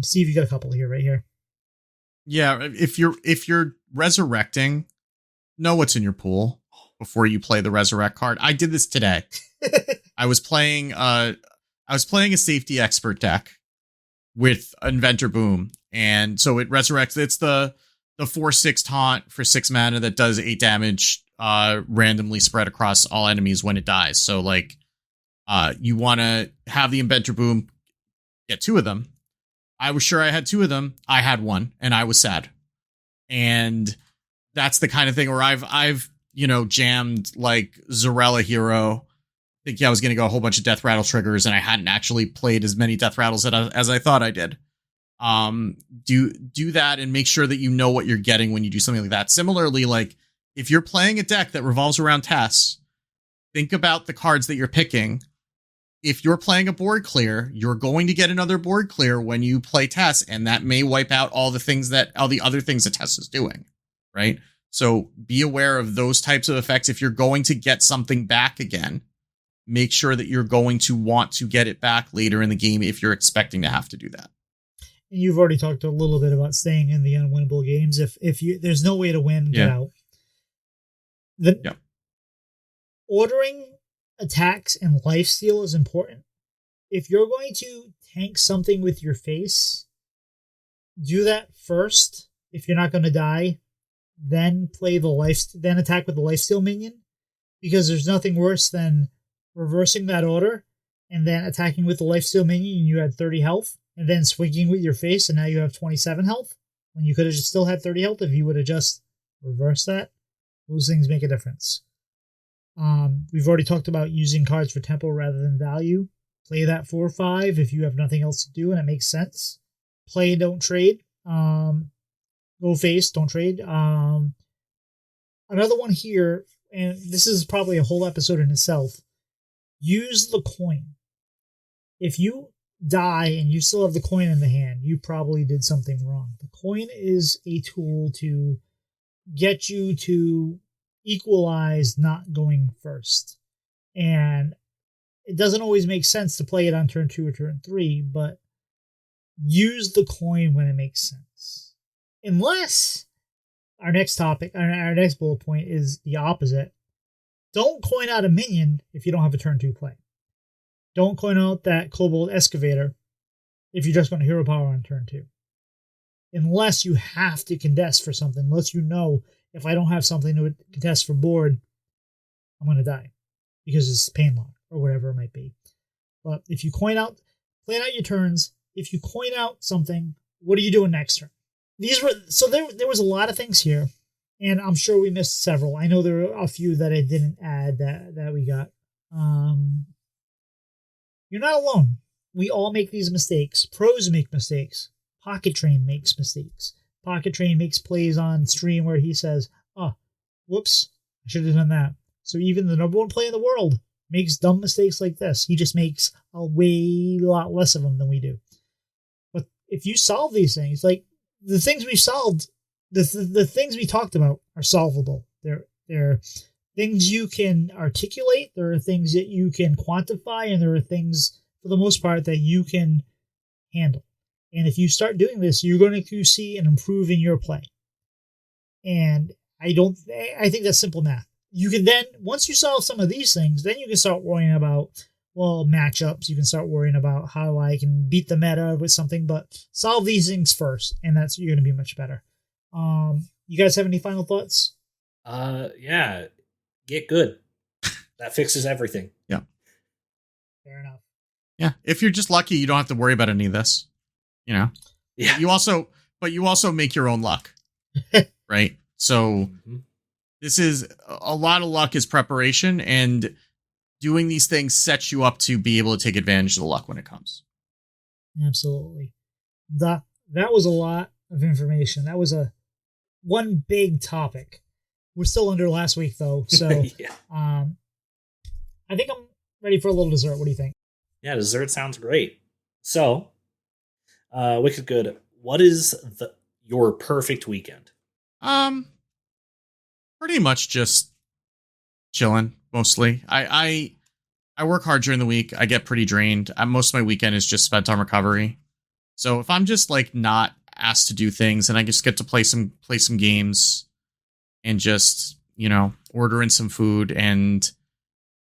Steve, you got a couple here, right here. Yeah, if you're resurrecting, know what's in your pool before you play the resurrect card. I did this today. I was playing a safety expert deck with Inventor Boom, and so it resurrects. It's the 4/6 taunt for 6 mana that does 8 damage, randomly spread across all enemies when it dies. So like, you want to have the Inventor Boom get 2 of them. I was sure I had 2 of them. I had 1, and I was sad. And that's the kind of thing where I've jammed like Zarella Hero, thinking I was going to go a whole bunch of Death Rattle triggers, and I hadn't actually played as many Death Rattles as I thought I did. Do that and make sure that you know what you're getting when you do something like that. Similarly, like if you're playing a deck that revolves around Tess, think about the cards that you're picking. If you're playing a board clear, you're going to get another board clear when you play Tess, and that may wipe out all the other things that Tess is doing, right? So be aware of those types of effects. If you're going to get something back again, make sure that you're going to want to get it back later in the game if you're expecting to have to do that. And you've already talked a little bit about staying in the unwinnable games. If you there's no way to win, get out. Ordering attacks and lifesteal is important. If you're going to tank something with your face, do that first. If you're not going to die, then then attack with the lifesteal minion, because there's nothing worse than reversing that order and then attacking with the lifesteal minion and you had 30 health, and then swinging with your face and now you have 27 health when you could have just still had 30 health if you would have just reversed that. Those things make a difference. We've already talked about using cards for tempo rather than value. Play that 4/5 if you have nothing else to do and it makes sense. Play, don't trade. Go face, don't trade. Another one here, and this is probably a whole episode in itself. Use the coin. If you die and you still have the coin in the hand, you probably did something wrong. The coin is a tool to get you to equalize not going first. And it doesn't always make sense to play it on turn 2 or turn 3, but use the coin when it makes sense. Unless our next topic, our next bullet point is the opposite. Don't coin out a minion if you don't have a turn 2 play. Don't coin out that Kobold Excavator if you're just going to hero power on turn 2. Unless you have to contest for something, unless you know, if I don't have something to contest for board, I'm going to die because it's pain lock or whatever it might be. But if you plan out your turns. If you coin out something, what are you doing next turn? There was a lot of things here, and I'm sure we missed several. I know there were a few that I didn't add that we got. You're not alone. We all make these mistakes. Pros make mistakes. Pocket Train makes mistakes. Pocket Train makes plays on stream where he says, "Oh, whoops, I should have done that." So even the number 1 player in the world makes dumb mistakes like this. He just makes a lot less of them than we do. But if you solve these things, like the things we solved, the things we talked about are solvable. They're things you can articulate. There are things that you can quantify, and there are things, for the most part, that you can handle. And if you start doing this, you're going to see an improve in your play. And I think that's simple math. You can then, once you solve some of these things, then you can start worrying about, matchups. You can start worrying about how I can beat the meta with something, but solve these things first, and you're going to be much better. You guys have any final thoughts? Yeah, get good. That fixes everything. Yeah. Fair enough. Yeah. If you're just lucky, you don't have to worry about any of this. Yeah. You also make your own luck. Right? So this is a lot of luck is preparation, and doing these things sets you up to be able to take advantage of the luck when it comes. Absolutely. That was a lot of information. That was one big topic. We're still under last week though, so I think I'm ready for a little dessert. What do you think? Yeah, dessert sounds great. So, Wicked Good, what is your perfect weekend? Pretty much just chilling mostly. I work hard during the week. I get pretty drained. Most of my weekend is just spent on recovery. So if I'm just like not asked to do things and I just get to play some games and just, order in some food and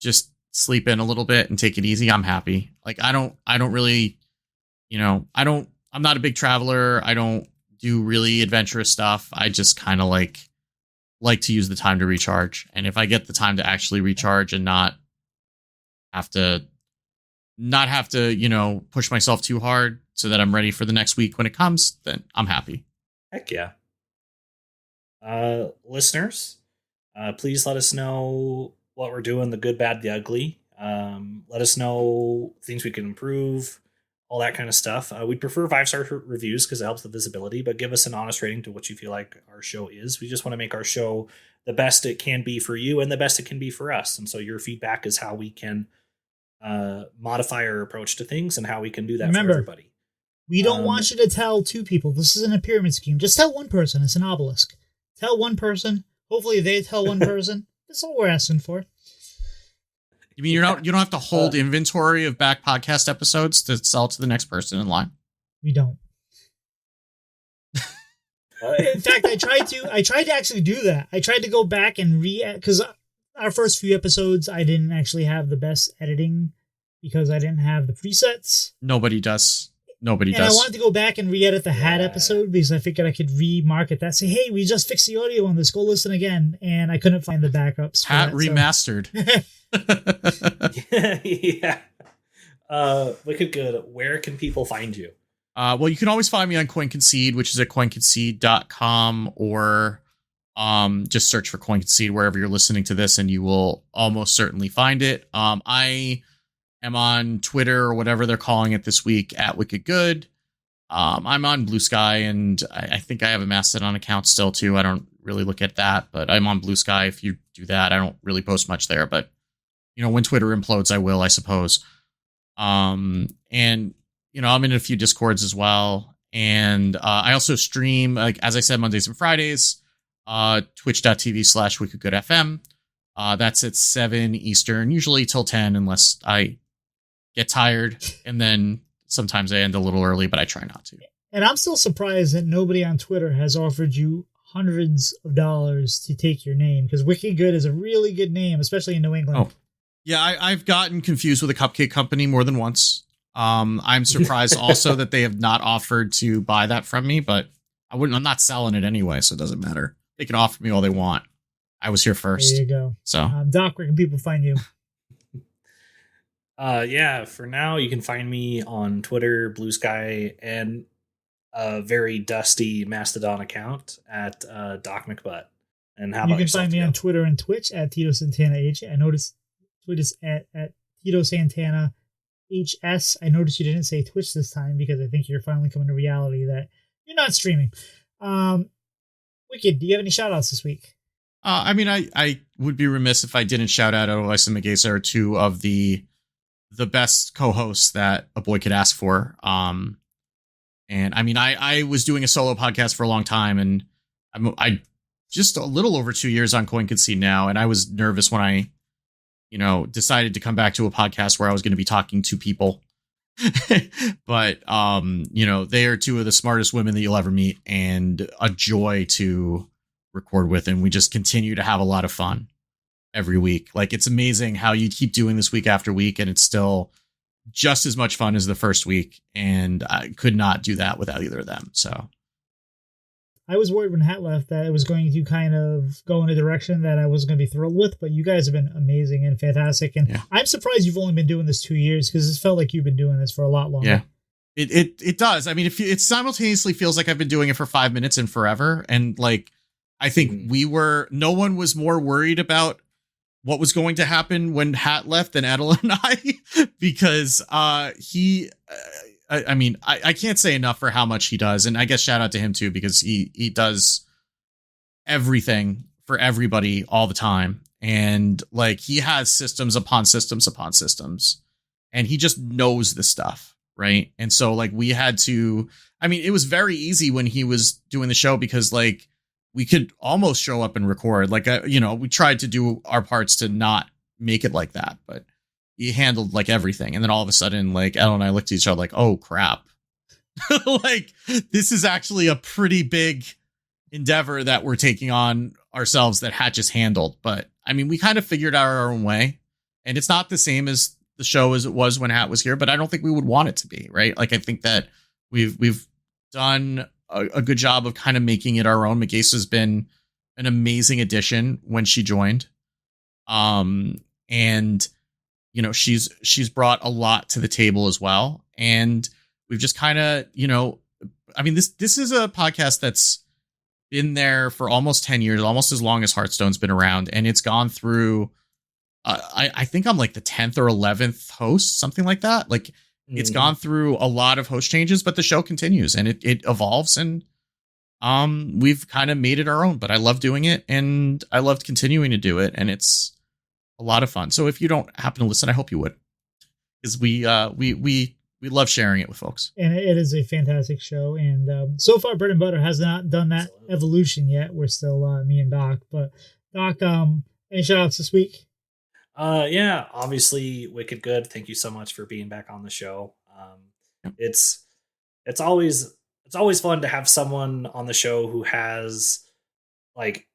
just sleep in a little bit and take it easy, I'm happy. Like I don't really, I'm not a big traveler. I don't do really adventurous stuff. I just kind of like to use the time to recharge. And if I get the time to actually recharge and not have to, push myself too hard so that I'm ready for the next week when it comes, then I'm happy. Heck yeah. Listeners, please let us know what we're doing, the good, bad, the ugly. Let us know things we can improve, all that kind of stuff. We'd prefer 5-star reviews because it helps the visibility, but give us an honest rating to what you feel like our show is. We just want to make our show the best it can be for you and the best it can be for us. And so your feedback is how we can modify our approach to things and how we can do that for everybody. We don't want you to tell 2 people. This isn't a pyramid scheme. Just tell one person. It's an obelisk. Tell one person. Hopefully they tell one person. That's all we're asking for. You mean you don't have to hold inventory of back podcast episodes to sell to the next person in line? We don't. In fact, I tried to actually do that. I tried to go back and because our first few episodes, I didn't actually have the best editing because I didn't have the presets. Nobody does. I wanted to go back and re-edit the hat episode because I figured I could remarket that. Say, hey, we just fixed the audio on this. Go listen again. And I couldn't find the backups. Hat remastered. Yeah. Wicked Good. Where can people find you? Well, you can always find me on CoinConcede, which is at coinconcede.com, or just search for CoinConcede wherever you're listening to this, and you will almost certainly find it. I am on Twitter, or whatever they're calling it this week, at WickedGood. I'm on Blue Sky, and I think I have a Mastodon account still too. I don't really look at that, but I'm on Blue Sky. If you do that, I don't really post much there, but when Twitter implodes, I will, I suppose. And I'm in a few Discords as well. And I also stream, like, as I said, Mondays and Fridays, twitch.tv/WickedGoodFM. That's at 7 Eastern, usually till 10, unless I get tired. And then sometimes I end a little early, but I try not to. And I'm still surprised that nobody on Twitter has offered you hundreds of dollars to take your name, because Wicked Good is a really good name, especially in New England. Oh, yeah, I've gotten confused with a cupcake company more than once. I'm surprised also that they have not offered to buy that from me, but I'm not selling it anyway, so it doesn't matter. They can offer me all they want. I was here first. There you go. So, Doc, where can people find you? For now, you can find me on Twitter, Blue Sky, and a very dusty Mastodon account at Doc McButt. And how about you can find me on Twitter and Twitch at Tito Santana H. I noticed Twitter is at Tito Santana HS. I noticed you didn't say Twitch this time because I think you're finally coming to reality that you're not streaming. Wicked, do you have any shout outs this week? I would be remiss if I didn't shout out Otherwise and Megasa are 2 of the best co-hosts that a boy could ask for. And I was doing a solo podcast for a long time, and I just a little over 2 years on CoinConcede now, and I was nervous when I decided to come back to a podcast where I was going to be talking to people. But they are 2 of the smartest women that you'll ever meet, and a joy to record with, and we just continue to have a lot of fun. every week. Like, it's amazing how you keep doing this week after week, and it's still just as much fun as the first week. And I could not do that without either of them. So I was worried when Hat left that it was going to kind of go in a direction that I wasn't going to be thrilled with, but you guys have been amazing and fantastic. And yeah. I'm surprised you've only been doing this 2 years, because it felt like you've been doing this for a lot longer. Yeah, it does. I mean, it simultaneously feels like I've been doing it for 5 minutes and forever. And like, I think no one was more worried about what was going to happen when Hat left than Edel and I, because I mean, I can't say enough for how much he does. And I guess shout out to him too, because he does everything for everybody all the time. And like, he has systems upon systems upon systems, and he just knows the stuff. Right. And so like, we had to, I mean, it was very easy when he was doing the show, because like, we could almost show up and record. Like, we tried to do our parts to not make it like that, but he handled like everything. And then all of a sudden, like, Elle and I looked at each other like, oh crap. Like, this is actually a pretty big endeavor that we're taking on ourselves that Hat just handled. But I mean, we kind of figured out our own way, and it's not the same as the show as it was when Hat was here, but I don't think we would want it to be, right? Like, I think that we've done a good job of kind of making it our own. Megasa's been an amazing addition when she joined. And she's brought a lot to the table as well. And we've just kind of, I mean, this is a podcast that's been there for almost 10 years, almost as long as Hearthstone's been around. And it's gone through, I think I'm like the 10th or 11th host, something like that. Like, it's gone through a lot of host changes, but the show continues and it evolves, and we've kind of made it our own. But I love doing it, and I loved continuing to do it, and it's a lot of fun. So if you don't happen to listen, I hope you would, because we love sharing it with folks. And it is a fantastic show. And so far, Bread and Butter has not done that evolution yet. We're still me and Doc. But Doc, any shout outs this week? Yeah, obviously WickedGood. Thank you so much for being back on the show. It's always fun to have someone on the show who has like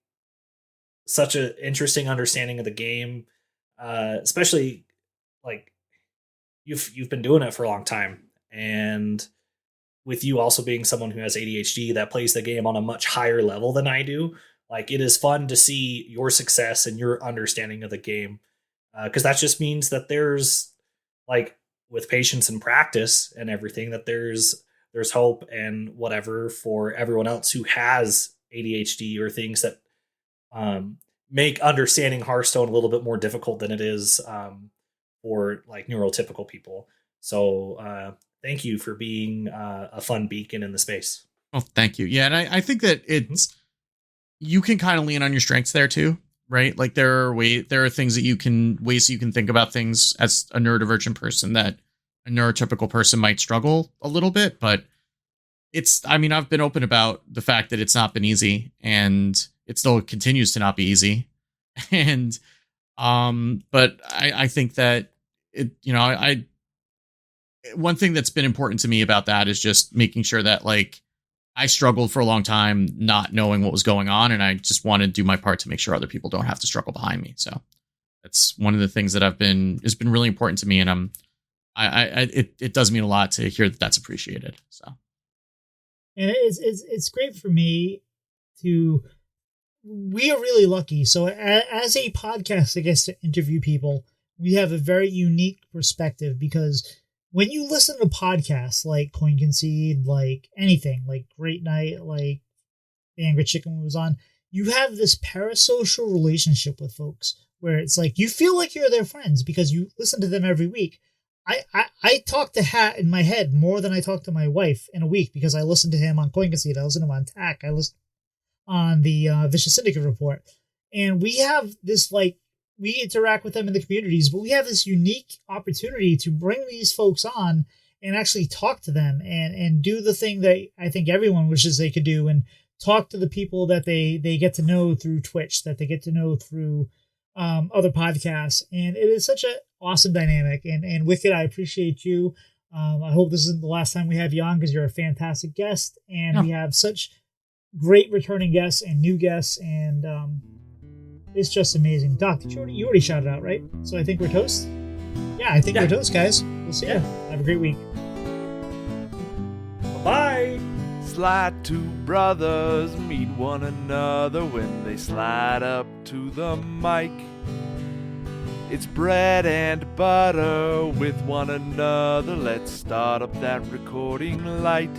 such an interesting understanding of the game, especially like you've been doing it for a long time, and with you also being someone who has ADHD that plays the game on a much higher level than I do. Like, it is fun to see your success and your understanding of the game. Because that just means that there's, like, with patience and practice and everything, that there's hope and whatever for everyone else who has ADHD or things that make understanding Hearthstone a little bit more difficult than it is for like neurotypical people. So thank you for being a fun beacon in the space. Oh, thank you. Yeah, and I think that it's you can kind of lean on your strengths there too. Right. Like, there are things that ways you can think about things as a neurodivergent person that a neurotypical person might struggle a little bit. But I've been open about the fact that it's not been easy, and it still continues to not be easy. And, but I think that one thing that's been important to me about that is just making sure that, like, I struggled for a long time not knowing what was going on, and I just want to do my part to make sure other people don't have to struggle behind me. So that's one of the things that has been really important to me, and it does mean a lot to hear that that's appreciated. So, and it's great for me we are really lucky. So as a podcast that gets to interview people, we have a very unique perspective, because when you listen to podcasts like Coin Concede, like anything, like Great Night, like The Angry Chicken when it was on, you have this parasocial relationship with folks where it's like you feel like you're their friends because you listen to them every week. I talk to Hat in my head more than I talk to my wife in a week, because I listen to him on Coin Concede, I listen to him on TAC, I listen on the Vicious Syndicate Report. And we have this, like, we interact with them in the communities, but we have this unique opportunity to bring these folks on and actually talk to them and do the thing that I think everyone wishes they could do, and talk to the people that they get to know through Twitch, that they get to know through other podcasts. And it is such an awesome dynamic. And Wicked, I appreciate you. I hope this isn't the last time we have you on, because you're a fantastic guest, and we have such great returning guests and new guests. And It's just amazing. Doc, you already shouted out, right? So I think we're toast? Yeah, I think we're toast, guys. We'll see you. Have a great week. Bye. Slide two brothers meet one another when they slide up to the mic. It's bread and butter with one another. Let's start up that recording light.